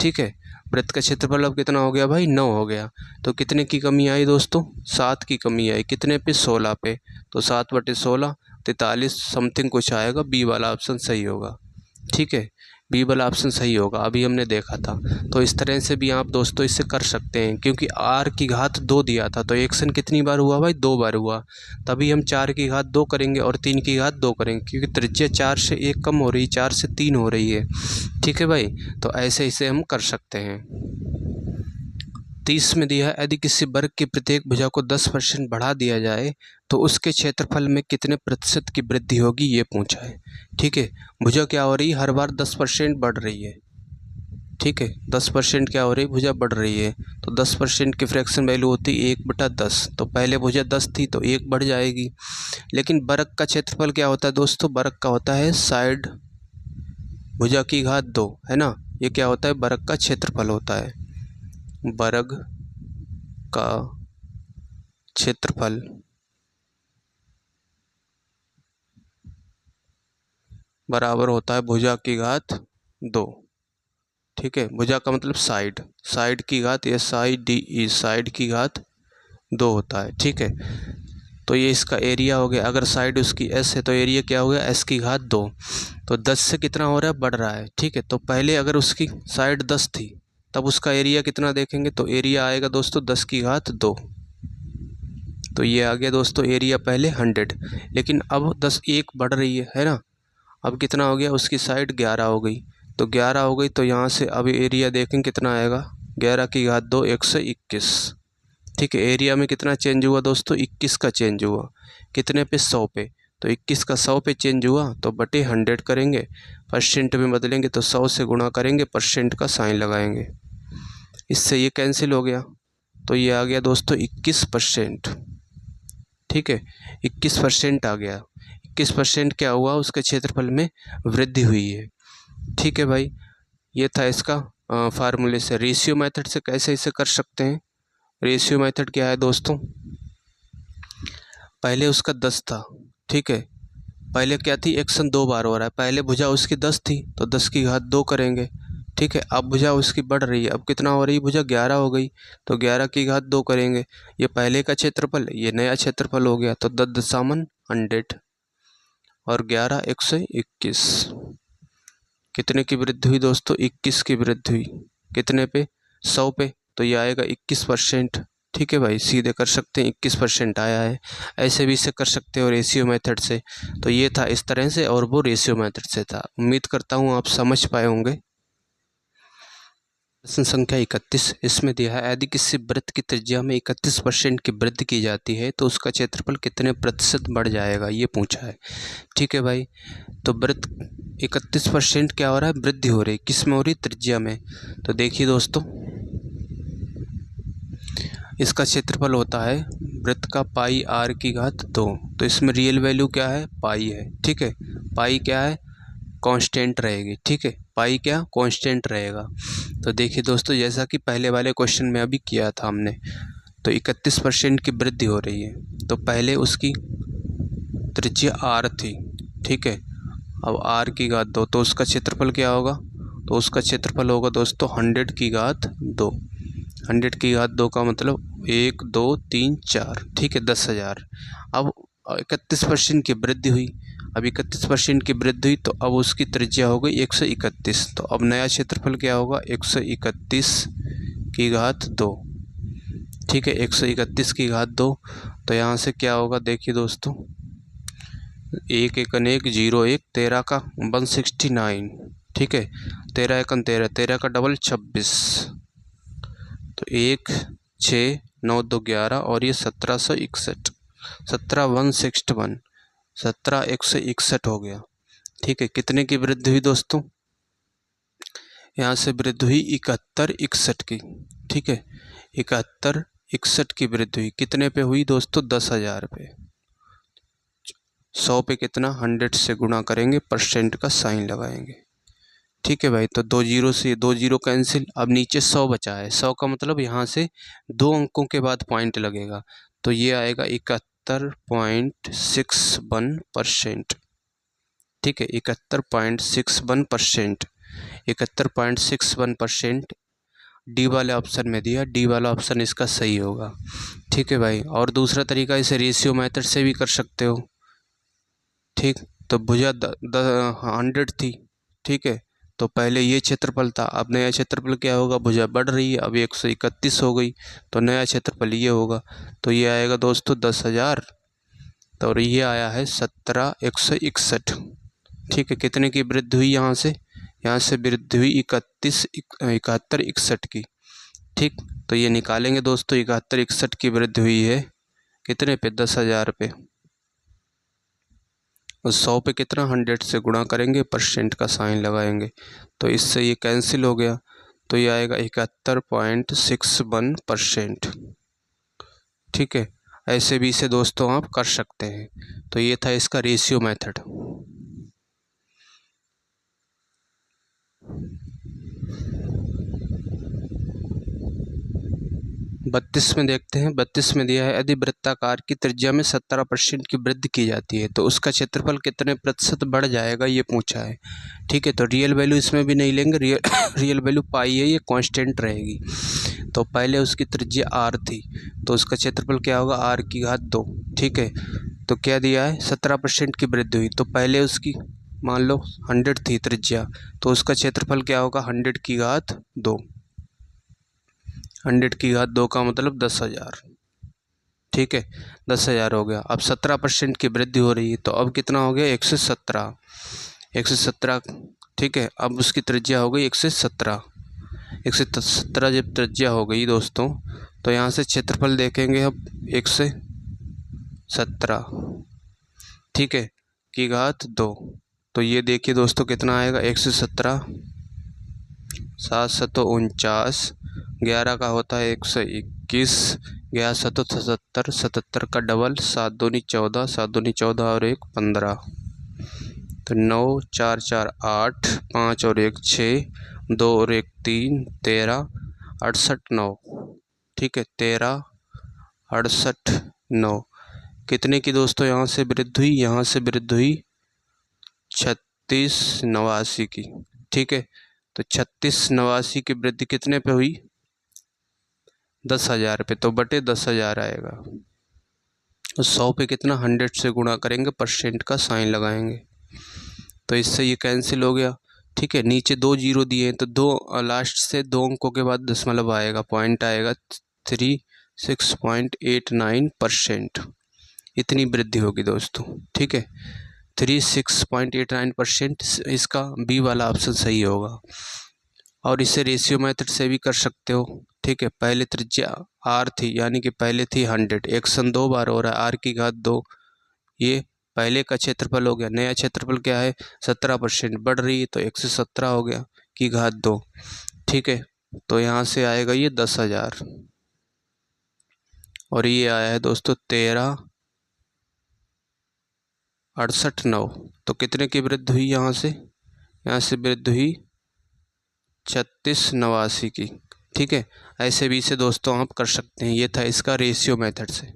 ठीक है, वृत्त का क्षेत्रफल अब कितना हो गया भाई, 9 हो गया। तो कितने की कमी आई दोस्तों, 7 की कमी आई, कितने पे, 16 पे, तो 7/16 43 समथिंग कुछ आएगा, बी वाला ऑप्शन सही होगा। ठीक है, बी वाला ऑप्शन सही होगा, अभी हमने देखा था। तो इस तरह से भी आप दोस्तों इससे कर सकते हैं, क्योंकि आर की घात 2 दिया था तो एक्शन कितनी बार हुआ भाई, 2 बार हुआ, तभी हम 4 की घात 2 करेंगे और 3 की घात 2 करेंगे, क्योंकि त्रिज्या 4 से 1 कम हो रही, 4 से 3 हो रही है। ठीक है भाई, तो ऐसे इसे हम कर सकते हैं। 30 में दिया है, यदि किसी वर्ग की प्रत्येक भुजा को 10% बढ़ा दिया जाए तो उसके क्षेत्रफल में कितने प्रतिशत की वृद्धि होगी, ये पूछा है। ठीक है, भुजा क्या हो रही है, हर बार 10% बढ़ रही है। ठीक है, 10% क्या हो रही है, भुजा बढ़ रही है, तो 10% की फ्रैक्शन वैल्यू होती है 1/10। तो पहले भुजा 10 थी तो 1 बढ़ जाएगी। लेकिन वर्ग का क्षेत्रफल क्या होता है दोस्तों, वर्ग का होता है साइड भुजा की घात 2, है ना, ये क्या होता है, वर्ग का क्षेत्रफल होता है। वर्ग का क्षेत्रफल बराबर होता है भुजा की घात 2। ठीक है, भुजा का मतलब साइड, साइड की घात SIDE, साइड की घात 2 होता है। ठीक है, तो ये इसका एरिया हो गया, अगर साइड उसकी S है तो एरिया क्या हो गया, S की घात 2। तो 10 से कितना हो रहा है, बढ़ रहा है। ठीक है, तो पहले अगर उसकी साइड 10 थी तब उसका एरिया कितना देखेंगे, तो एरिया आएगा दोस्तों 10 की घात 2। तो ये आ गया दोस्तों एरिया पहले 100, लेकिन अब 10 1 बढ़ रही है ना, अब कितना हो गया, उसकी साइड 11 हो गई, तो 11 हो गई, तो यहाँ से अब एरिया देखें कितना आएगा, 11 की घात 2 121। ठीक है, एरिया में कितना चेंज हुआ दोस्तों, 21 का चेंज हुआ, कितने पे, 100 पे, तो 21 का 100 पे चेंज हुआ, तो बटे 100 करेंगे, परसेंट में बदलेंगे तो 100 से गुणा करेंगे, परसेंट का साइन लगाएंगे, इससे ये कैंसिल हो गया, तो ये आ गया दोस्तों 21%। ठीक है, 21% आ गया, 21% क्या हुआ, उसके क्षेत्रफल में वृद्धि हुई है। ठीक है भाई, ये था इसका फार्मूले से। रेशियो मेथड से कैसे इसे कर सकते हैं, रेशियो मेथड क्या है दोस्तों, पहले उसका 10 था, ठीक है, पहले क्या थी, एक्शन 2 बार हो रहा है, पहले भुजा उसकी 10 थी तो 10 की घात 2 करेंगे, ठीक है। अब भुजा उसकी बढ़ रही है, अब कितना हो रही है, भुजा 11 हो गई तो 11 की घात 2 करेंगे। ये पहले का क्षेत्रफल, ये नया क्षेत्रफल हो गया, तो 10 दशामन 100 और 11 121। कितने की वृद्धि हुई दोस्तों, 21 की वृद्धि हुई। कितने पे, 100 पे, तो ये आएगा 21%। ठीक है भाई, सीधे कर सकते हैं, 21% आया है। ऐसे भी इसे कर सकते हो रेशियो मेथड से। तो ये था इस तरह से और वो रेशियो मेथड से था। उम्मीद करता हूँ आप समझ पाए होंगे। प्रश्न संख्या 31, इसमें दिया है यदि किसी वृत्त की त्रिज्या में 31% की वृद्धि की जाती है तो उसका क्षेत्रफल कितने प्रतिशत बढ़ जाएगा, ये पूछा है। ठीक है भाई, तो वृत्त 31% क्या हो रहा है, वृद्धि हो रही, किस में हो रही, त्रिज्या में। तो देखिए दोस्तों, इसका क्षेत्रफल होता है वृत्त का पाई आर की घात 2। तो इसमें रियल वैल्यू क्या है, पाई है। ठीक है, पाई क्या है, कांस्टेंट रहेगी। ठीक है, पाई क्या, कांस्टेंट रहेगा। तो देखिए दोस्तों, जैसा कि पहले वाले क्वेश्चन में अभी किया था हमने, तो 31% की वृद्धि हो रही है, तो पहले उसकी त्रिज्या आर थी। ठीक है, अब आर की घात 2, तो उसका क्षेत्रफल क्या होगा, तो उसका क्षेत्रफल होगा दोस्तों 100 की घात 2। 100 की घात 2 का मतलब 1 2 3 4, ठीक है, 10,000। अब 31% की वृद्धि हुई, अब 31% की वृद्धि हुई तो अब उसकी त्रिज्या हो गई 131। तो अब नया क्षेत्रफल क्या होगा, 131 की घात 2। ठीक है, 131 की घात 2। तो यहाँ से क्या होगा, देखिए दोस्तों, 1 एकन 1 0 1 13 का 169। ठीक है, 13 एकन 13, 13 का डबल 26, तो 1 6 9 2 11 और ये 1761, 17,161, 17,161 हो गया। ठीक है, कितने की वृद्धि हुई दोस्तों, यहाँ से वृद्धि हुई 71 61 की। ठीक है, 71 61 की वृद्धि हुई, कितने पे हुई दोस्तों, 10,000 पे। 100 पे कितना, 100 से गुणा करेंगे, परसेंट का साइन लगाएंगे। ठीक है भाई, तो 2 जीरो से 2 जीरो कैंसिल, अब नीचे 100 बचा है। 100 का मतलब यहाँ से 2 अंकों के बाद पॉइंट लगेगा, तो ये आएगा 71.61%। ठीक है, 71.61%, 71.61% डी वाले ऑप्शन में दिया, डी वाला ऑप्शन इसका सही होगा। ठीक है भाई, और दूसरा तरीका इसे रेशियो मेथड से भी कर सकते हो। ठीक, तो भुजा 100 थी। ठीक है, तो पहले ये क्षेत्रफल था, अब नया क्षेत्रफल क्या होगा, भुजा बढ़ रही है, अब 131 हो गई, तो नया क्षेत्रफल ये होगा, तो ये आएगा दोस्तों 10,000। तो और ये आया है 17,161। ठीक है, कितने की वृद्धि हुई, यहाँ से वृद्धि हुई 71 61 की। ठीक, तो ये निकालेंगे दोस्तों, 71 61 की वृद्धि हुई है कितने पे, 10,000 पे। और 100 पे कितना, 100 से गुणा करेंगे, परसेंट का साइन लगाएंगे, तो इससे ये कैंसिल हो गया, तो ये आएगा 71.61%। ठीक है, ऐसे भी इसे दोस्तों आप कर सकते हैं। तो ये था इसका रेशियो मेथड। 32 में देखते हैं। 32 में दिया है यदि वृत्ताकार की त्रिज्या में 17% की वृद्धि की जाती है तो उसका क्षेत्रफल कितने प्रतिशत बढ़ जाएगा, ये पूछा है। ठीक है, तो रियल वैल्यू इसमें भी नहीं लेंगे, रियल वैल्यू पाई है, ये कांस्टेंट रहेगी। तो पहले उसकी त्रिज्या आर थी, तो उसका क्षेत्रफल क्या होगा, आर की घात 2। ठीक है, तो क्या दिया है, 17% की वृद्धि हुई, तो पहले उसकी मान लो 100 थी त्रिज्या, तो उसका क्षेत्रफल क्या होगा, 100 की घात 2। 100 की घात 2 का मतलब 10,000। ठीक है, 10,000 हो गया। अब 17% की वृद्धि हो रही है, तो अब कितना हो गया, 117, 117। ठीक है, अब उसकी त्रिज्या हो गई 117, 117 जब त्रिज्या हो गई दोस्तों, तो यहाँ से क्षेत्रफल देखेंगे अब 117, ठीक है, की घात 2। तो ये देखिए दोस्तों कितना आएगा, 117, 7 सतो 49, 11 का होता है 121, 11 सतो 77, 77 का डबल, 7 दूनी 14, 7 दूनी 14 और 1 15, तो 9 4 4 8, 5 और 1 6, 2 और 1 3, 13, 68 9। ठीक है, 13 68 9। कितने की दोस्तों यहाँ से वृद्धि हुई, यहाँ से वृद्धि हुई 3689 की, ठीक है। तो 3689 की वृद्धि कितने पे हुई? 10,000 पे, तो बटे 10,000 आएगा। तो 100 पे कितना 100 से गुणा करेंगे, परसेंट का साइन लगाएंगे, तो इससे ये कैंसिल हो गया, ठीक है। नीचे 2 जीरो दिए हैं तो दो लास्ट से 2 अंकों के बाद दशमलव आएगा, पॉइंट आएगा, 36.89%। इतनी वृद्धि होगी दोस्तों, ठीक है। 36.89% इसका बी वाला ऑप्शन सही होगा। और इसे रेशियो मेथड से भी कर सकते हो, ठीक है। पहले त्रिज्या आर थी, यानी कि पहले थी 100, एक्शन 2 बार हो रहा है, आर की घात 2, ये पहले का क्षेत्रफल हो गया। नया क्षेत्रफल क्या है? 17% बढ़ रही है, तो 117 हो गया की घात 2, ठीक है। तो यहाँ से आएगा ये 10,000, और ये आया है दोस्तों 13,68,9। तो कितने की वृद्धि हुई यहाँ से? यहाँ से वृद्धि हुई 3689 की, ठीक है। ऐसे भी इसे दोस्तों आप कर सकते हैं। ये था इसका रेशियो मेथड से।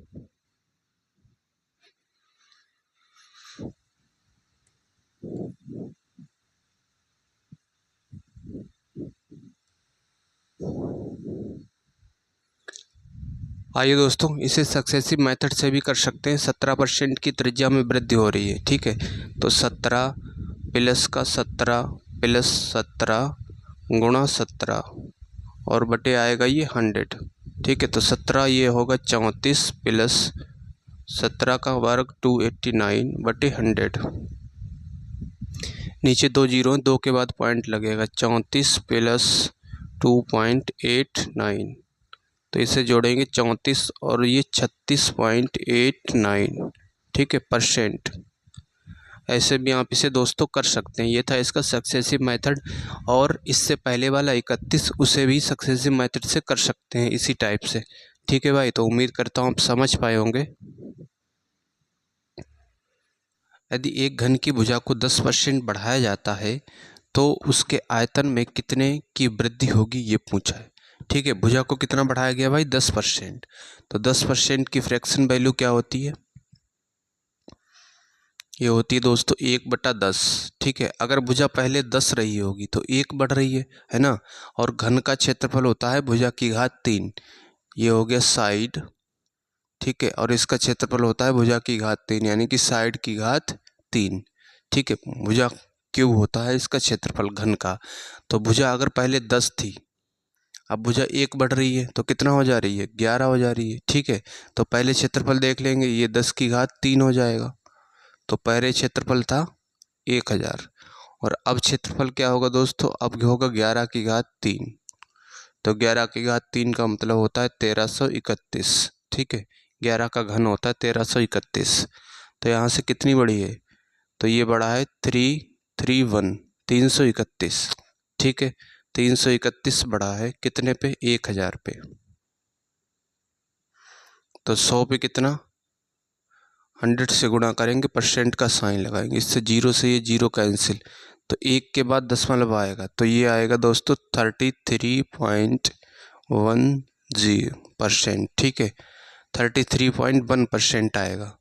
आइए दोस्तों, इसे सक्सेसिव मेथड से भी कर सकते हैं। 17% की त्रिज्या में वृद्धि हो रही है, ठीक है। तो 17 प्लस का 17 प्लस 17 गुणा 17 और बटे आएगा ये 100, ठीक है। तो 17 ये होगा 34 प्लस 17 का वर्ग 289 बटे 100। नीचे 2 जीरो, 2 के बाद पॉइंट लगेगा, 34 प्लस 2.89, तो इसे जोड़ेंगे 34 और ये 36.89, ठीक है, परसेंट। ऐसे भी आप इसे दोस्तों कर सकते हैं। ये था इसका सक्सेसिव मेथड। और इससे पहले वाला 31, उसे भी सक्सेसिव मेथड से कर सकते हैं इसी टाइप से, ठीक है भाई। तो उम्मीद करता हूँ आप समझ पाए होंगे। यदि एक घन की भुजा को 10% बढ़ाया जाता है तो उसके आयतन में कितने की वृद्धि होगी, ये पूछा है, ठीक है। भुजा को कितना बढ़ाया गया भाई? 10%। तो 10% की फ्रैक्शन वैल्यू क्या होती है? ये होती है दोस्तों 1/10, ठीक है। अगर भुजा पहले 10 रही होगी तो 1 बढ़ रही है ना। और घन का क्षेत्रफल होता है भुजा की घात 3, ये हो गया साइड, ठीक है। और इसका क्षेत्रफल होता है भुजा की घात 3, यानी कि साइड की घात 3, ठीक है। भुजा क्यूब होता है इसका क्षेत्रफल घन का। तो भुजा अगर पहले 10 थी, अब भुजा 1 बढ़ रही है तो कितना हो जा रही है? 11 हो जा रही है, ठीक है। तो पहले क्षेत्रफल देख लेंगे, ये 10 की घात 3 हो जाएगा। तो पहले क्षेत्रफल था 1000, और अब क्षेत्रफल क्या होगा दोस्तों? अब होगा 11 की घात 3। तो 11 की घात 3 का मतलब होता है 1331, ठीक है। 11 का घन होता है 1331। तो यहाँ से कितनी बड़ी है? तो ये बड़ा है 331, 331, ठीक है। 331 बड़ा है कितने पे? 1000 पे। तो 100 पे कितना? 100 से गुणा करेंगे, परसेंट का साइन लगाएंगे, इससे जीरो से ये जीरो कैंसिल, तो 1 के बाद दशमलव आएगा, तो ये आएगा दोस्तों 33.10%, ठीक है। 33.1% आएगा।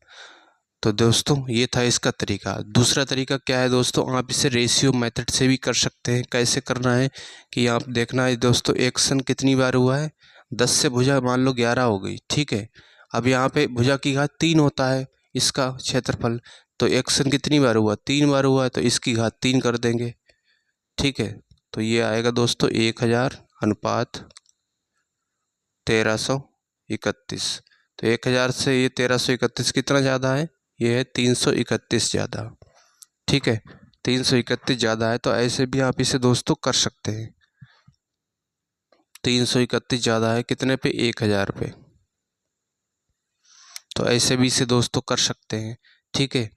तो दोस्तों ये था इसका तरीका। दूसरा तरीका क्या है दोस्तों? आप इसे रेशियो मेथड से भी कर सकते हैं। कैसे करना है कि आप देखना है दोस्तों, एक्शन कितनी बार हुआ है? 10 से भुजा मान लो 11 हो गई, ठीक है। अब यहाँ पे भुजा की घात 3 होता है इसका क्षेत्रफल, तो एक्शन कितनी बार हुआ? 3 बार हुआ है, तो इसकी घात 3 कर देंगे, ठीक है। तो ये आएगा दोस्तों 1000 अनुपात 1331। तो 1000 से ये 1331 कितना ज़्यादा है? ये है 331 ज़्यादा, ठीक है। 331 ज़्यादा है, तो ऐसे भी आप इसे दोस्तों कर सकते हैं। 331 ज़्यादा है कितने पे? 1000 पे। तो ऐसे भी इसे दोस्तों कर सकते हैं, ठीक है।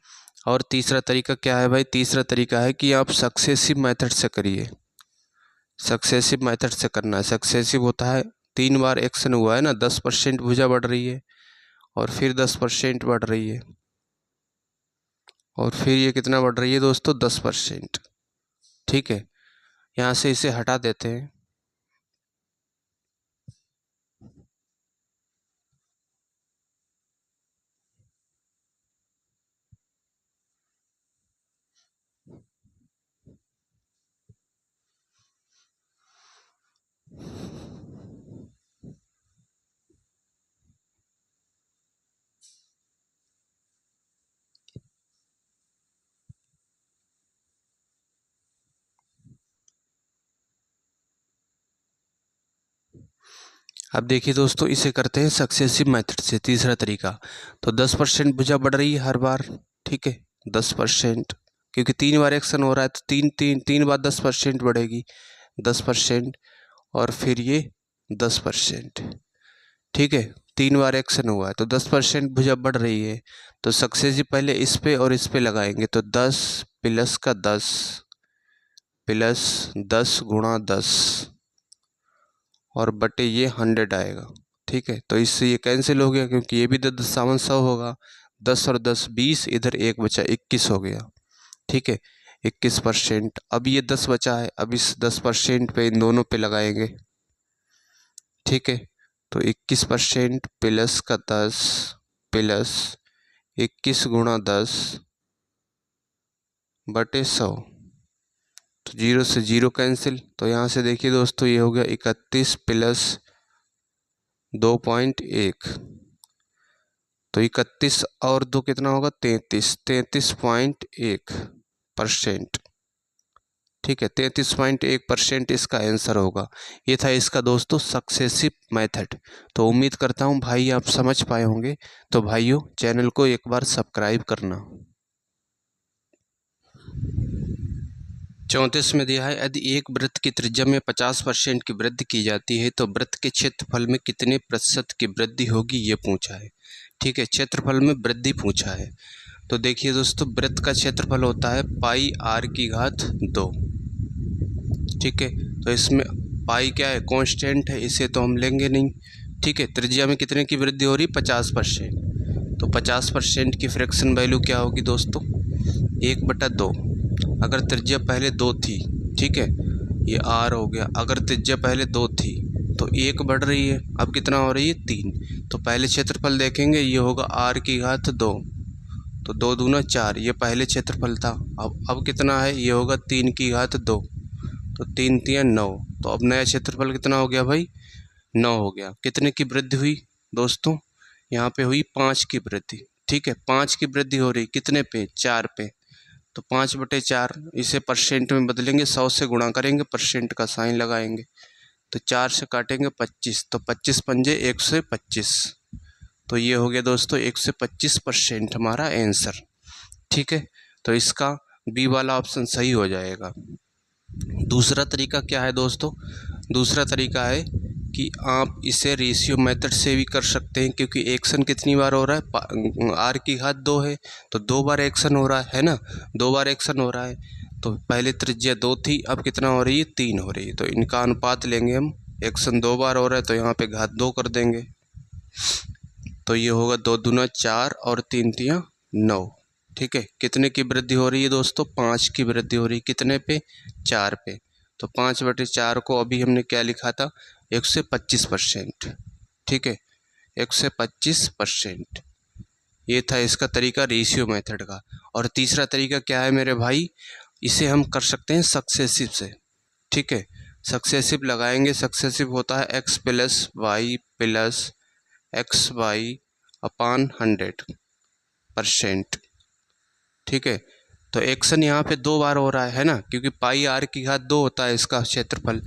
और तीसरा तरीका क्या है भाई? तीसरा तरीका है कि आप सक्सेसिव मेथड से करिए। सक्सेसिव मेथड से करना है। सक्सेसिव होता है 3 बार एक्शन हुआ है ना, 10% भुजा बढ़ रही है, और फिर 10% बढ़ रही है, और फिर ये कितना बढ़ रही है दोस्तों? 10%, ठीक है। यहाँ से इसे हटा देते हैं, अब देखिए दोस्तों, इसे करते हैं सक्सेसिव मेथड से, तीसरा तरीका। तो 10% भुजा बढ़ रही है हर बार, ठीक है, 10%, क्योंकि 3 बार एक्शन हो रहा है तो तीन बार 10% बढ़ेगी, 10%, और फिर ये 10%, ठीक है, 3 बार एक्शन हुआ है तो 10% भुजा बढ़ रही है। तो सक्सेसिव पहले इस पे और इस पे लगाएंगे, तो 10 प्लस का 10 प्लस 10 गुणा 10 और बटे ये 100 आएगा, ठीक है। तो इससे ये कैंसिल हो गया, क्योंकि ये भी 10 होगा, 10 और 10 20, इधर 1 बचा, 21 हो गया, ठीक है, 21%। अब ये 10 बचा है, अब इस 10% पे इन दोनों पे लगाएंगे, ठीक है। तो 21% प्लस का 10 प्लस 21 गुणा 10 बटे 100, तो 0 से 0 कैंसिल। तो यहाँ से देखिए दोस्तों, ये हो गया 31 प्लस 2.1, तो 31 और 2 कितना होगा, 33.1%, ठीक है, 33.1% इसका आंसर होगा। ये था इसका दोस्तों सक्सेसिव मेथड। तो उम्मीद करता हूँ भाई आप समझ पाए होंगे। तो भाइयों, चैनल को एक बार सब्सक्राइब करना। 34 में दिया है, यदि एक वृत्त की त्रिज्या में 50% की वृद्धि की जाती है तो वृत्त के क्षेत्रफल में कितने प्रतिशत की वृद्धि होगी, ये पूछा है, ठीक है, क्षेत्रफल में वृद्धि पूछा है। तो देखिए दोस्तों, वृत्त का क्षेत्रफल होता है पाई r की घात 2, ठीक है। तो इसमें पाई क्या है, कांस्टेंट है, इसे तो हम लेंगे नहीं, ठीक है। त्रिज्या में कितने की वृद्धि हो रही, 50%, तो 50% की फ्रैक्शन वैल्यू क्या होगी दोस्तों, 1/2। अगर त्रिज्या पहले 2 थी, ठीक है, ये r हो गया, अगर त्रिज्या पहले 2 थी तो 1 बढ़ रही है, अब कितना हो रही है, 3। तो पहले क्षेत्रफल देखेंगे, ये होगा r की घात 2, तो 2 दूना 4, ये पहले क्षेत्रफल था। अब कितना है, ये होगा 3 की घात 2, तो 3 3 9, तो अब नया क्षेत्रफल कितना हो गया भाई, 9 हो गया। कितने की वृद्धि हुई दोस्तों, यहाँ पे हुई 5 की वृद्धि, ठीक है, 5 की वृद्धि हो रही, कितने पे, 4 पे। तो 5/4, इसे परसेंट में बदलेंगे, 100 से गुणा करेंगे, परसेंट का साइन लगाएंगे, तो 4 से काटेंगे 25, तो 25 पंजे 125, तो ये हो गया दोस्तों 125% हमारा आंसर, ठीक है। तो इसका बी वाला ऑप्शन सही हो जाएगा। दूसरा तरीका क्या है दोस्तों, दूसरा तरीका है कि आप इसे रेशियो मेथड से भी कर सकते हैं, क्योंकि एक्शन कितनी बार हो रहा है, r की घात 2 है, तो 2 बार एक्शन हो रहा है ना, 2 बार एक्शन हो रहा है। तो पहले त्रिज्या 2 थी, अब कितना हो रही है, 3 हो रही है, तो इनका अनुपात लेंगे हम, एक्शन 2 बार हो रहा है तो यहाँ पे घात 2 कर देंगे, तो ये होगा 2 दूना 4 और 3 तिया 9, ठीक है। कितने की वृद्धि हो रही है दोस्तों, 5 की वृद्धि हो रही है, कितने पे, 4 पे। तो 5/4 को अभी हमने क्या लिखा था, 125%, ठीक है, 125%। ये था इसका तरीका रेशियो मेथड का। और तीसरा तरीका क्या है मेरे भाई, इसे हम कर सकते हैं सक्सेसिव से, ठीक है। सक्सेसिव लगाएंगे, सक्सेसिव होता है x plus Y plus X Y upon 100%, ठीक है। तो एक्शन यहाँ पे 2 बार हो रहा है ना, क्योंकि पाई r की घात 2 होता है इसका क्षेत्रफल,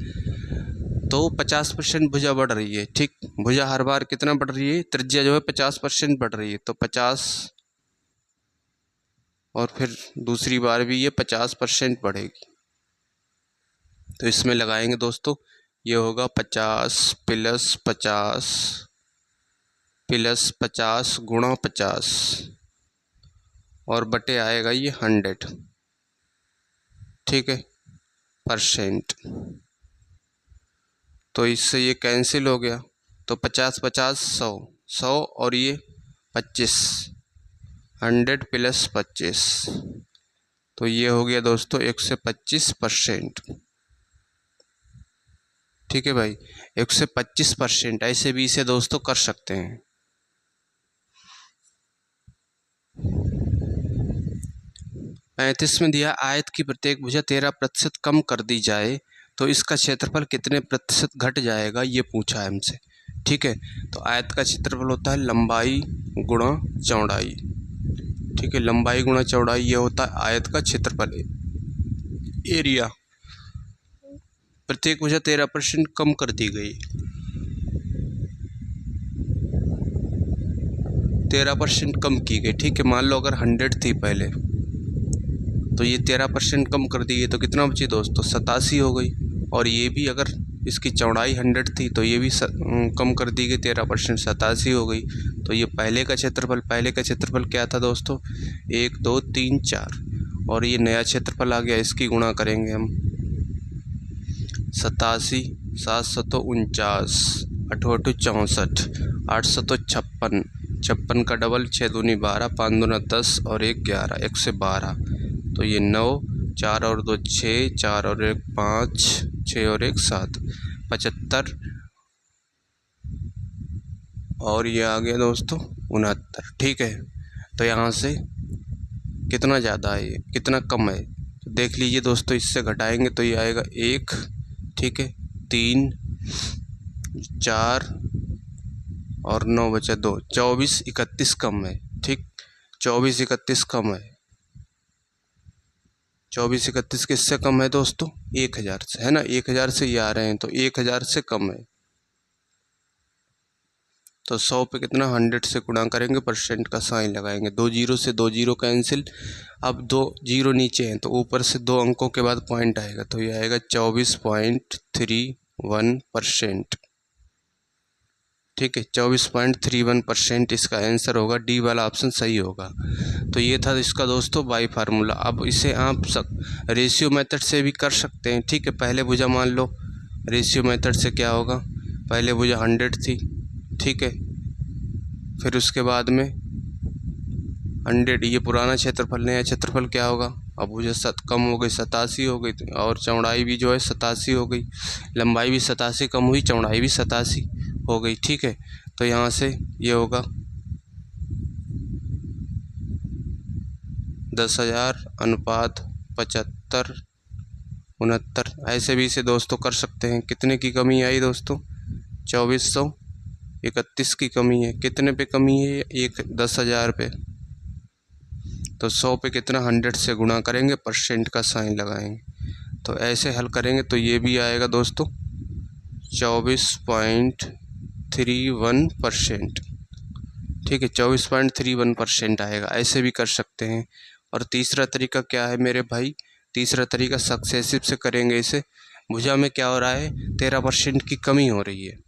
तो 50% भुजा बढ़ रही है, ठीक। भुजा हर बार कितना बढ़ रही है, त्रिज्या जो है 50% बढ़ रही है, तो 50, और फिर दूसरी बार भी ये 50% बढ़ेगी। तो इसमें लगाएंगे दोस्तों, ये होगा 50 प्लस 50 प्लस 50 गुणा 50 और बटे आएगा ये 100, ठीक है, परसेंट। तो इससे ये कैंसिल हो गया, तो 50 50 100 100 और ये 25, 100 प्लस 25, तो ये हो गया दोस्तों 125%, ठीक है भाई, 125%। ऐसे भी इसे दोस्तों कर सकते हैं। 35 में दिया, आयत की प्रत्येक भुजा 13% कम कर दी जाए तो इसका क्षेत्रफल कितने प्रतिशत घट जाएगा, ये पूछा है हमसे, ठीक है। तो आयत का क्षेत्रफल होता है लंबाई गुणा चौड़ाई, ठीक है, लंबाई गुणा चौड़ाई, ये होता है आयत का क्षेत्रफल, एरिया। प्रत्येक भुजा 13% कम कर दी गई, 13% कम की गई। ठीक है, मान लो अगर 100 थी पहले, तो ये 13% कम कर दी गई, तो कितना बची दोस्तों? 87 हो गई। और ये भी अगर इसकी चौड़ाई 100 थी तो ये भी कम कर दी गई 13%, 87 हो गई। तो ये पहले का क्षेत्रफल क्या था दोस्तों? 1 2 3 4, और ये नया क्षेत्रफल आ गया, इसकी गुणा करेंगे हम। 87 749, 8 8 64, 856, 56 का डबल, 6 दूनी 12, 5 दूना 10 और 1 11, 1 से 12, तो ये 9, 4 और 2 6, 4 और 1 5, 6 और 1 7, 75, और ये आ गया दोस्तों 69। ठीक है, तो यहाँ से कितना ज़्यादा है, ये कितना कम है, तो देख लीजिए दोस्तों, इससे घटाएंगे तो ये आएगा 1, ठीक है, 3, 4 और 9 बचा 2, 24 31 कम है। ठीक, 24 31 कम है। 24 31 किससे कम है दोस्तों? 1000 से, है ना। 1000 से ये आ रहे हैं, तो 1000 से कम है। तो 100 पे कितना? 100 से गुणा करेंगे, परसेंट का साइन लगाएंगे, 2 जीरो से 2 जीरो कैंसिल। अब 2 जीरो नीचे हैं तो ऊपर से 2 अंकों के बाद पॉइंट आएगा, तो ये आएगा 24.31%। ठीक है, 24.31% इसका आंसर होगा। डी वाला ऑप्शन सही होगा। तो ये था इसका दोस्तों बाई फार्मूला। अब इसे आप रेशियो मेथड से भी कर सकते हैं। ठीक है, पहले भुजा मान लो, रेशियो मेथड से क्या होगा? पहले भुजा 100 थी, ठीक है, फिर उसके बाद में 100, ये पुराना क्षेत्रफल, नया क्षेत्रफल क्या होगा? अब भुजा कम हो गई, 87 हो गई, और चौड़ाई भी जो है 87 हो गई, लंबाई भी 87 कम हुई, चौड़ाई भी 87 हो गई। ठीक है, तो यहाँ से ये होगा 10,000 अनुपात 75 69। ऐसे भी इसे दोस्तों कर सकते हैं। कितने की कमी आई दोस्तों? 2431 की कमी है। कितने पे कमी है? 10,000 पे। तो 100 पे कितना? 100 से गुणा करेंगे, परसेंट का साइन लगाएंगे, तो ऐसे हल करेंगे तो ये भी आएगा दोस्तों 24.31%। ठीक है, 24.31% आएगा। ऐसे भी कर सकते हैं। और तीसरा तरीका क्या है मेरे भाई? तीसरा तरीका सक्सेसिव से करेंगे। इसे भुजा में क्या हो रहा है? 13% की कमी हो रही है।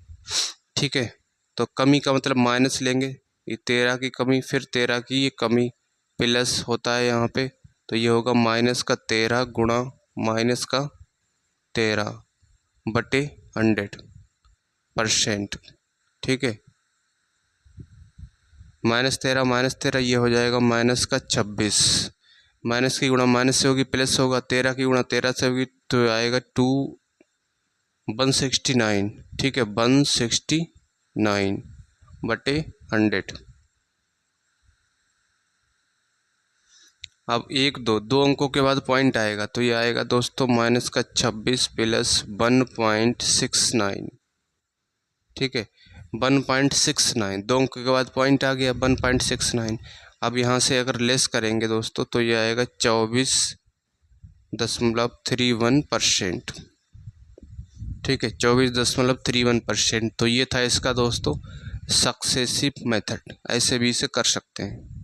ठीक है, तो कमी का मतलब माइनस लेंगे, ये 13 की कमी, फिर 13 की ये कमी, प्लस होता है यहाँ पे, तो ये होगा माइनस का 13 गुणा माइनस का 13 बटे 100%। ठीक है, -13 ये हो जाएगा माइनस का 26, माइनस की गुणा माइनस से होगी, प्लस होगा, 13 की गुणा 13 से होगी, तो आएगा 169। ठीक है, 169 बटे 100। अब 1 2 2 अंकों के बाद पॉइंट आएगा, तो ये आएगा दोस्तों माइनस का 26 प्लस 1.69। ठीक है, 1.69, 2 अंक के बाद पॉइंट आ गया 1.69। अब यहाँ से अगर लेस करेंगे दोस्तों तो ये आएगा 24.31%। ठीक है, 24.31%। तो ये था इसका दोस्तों सक्सेसिव मेथड। ऐसे भी इसे कर सकते हैं।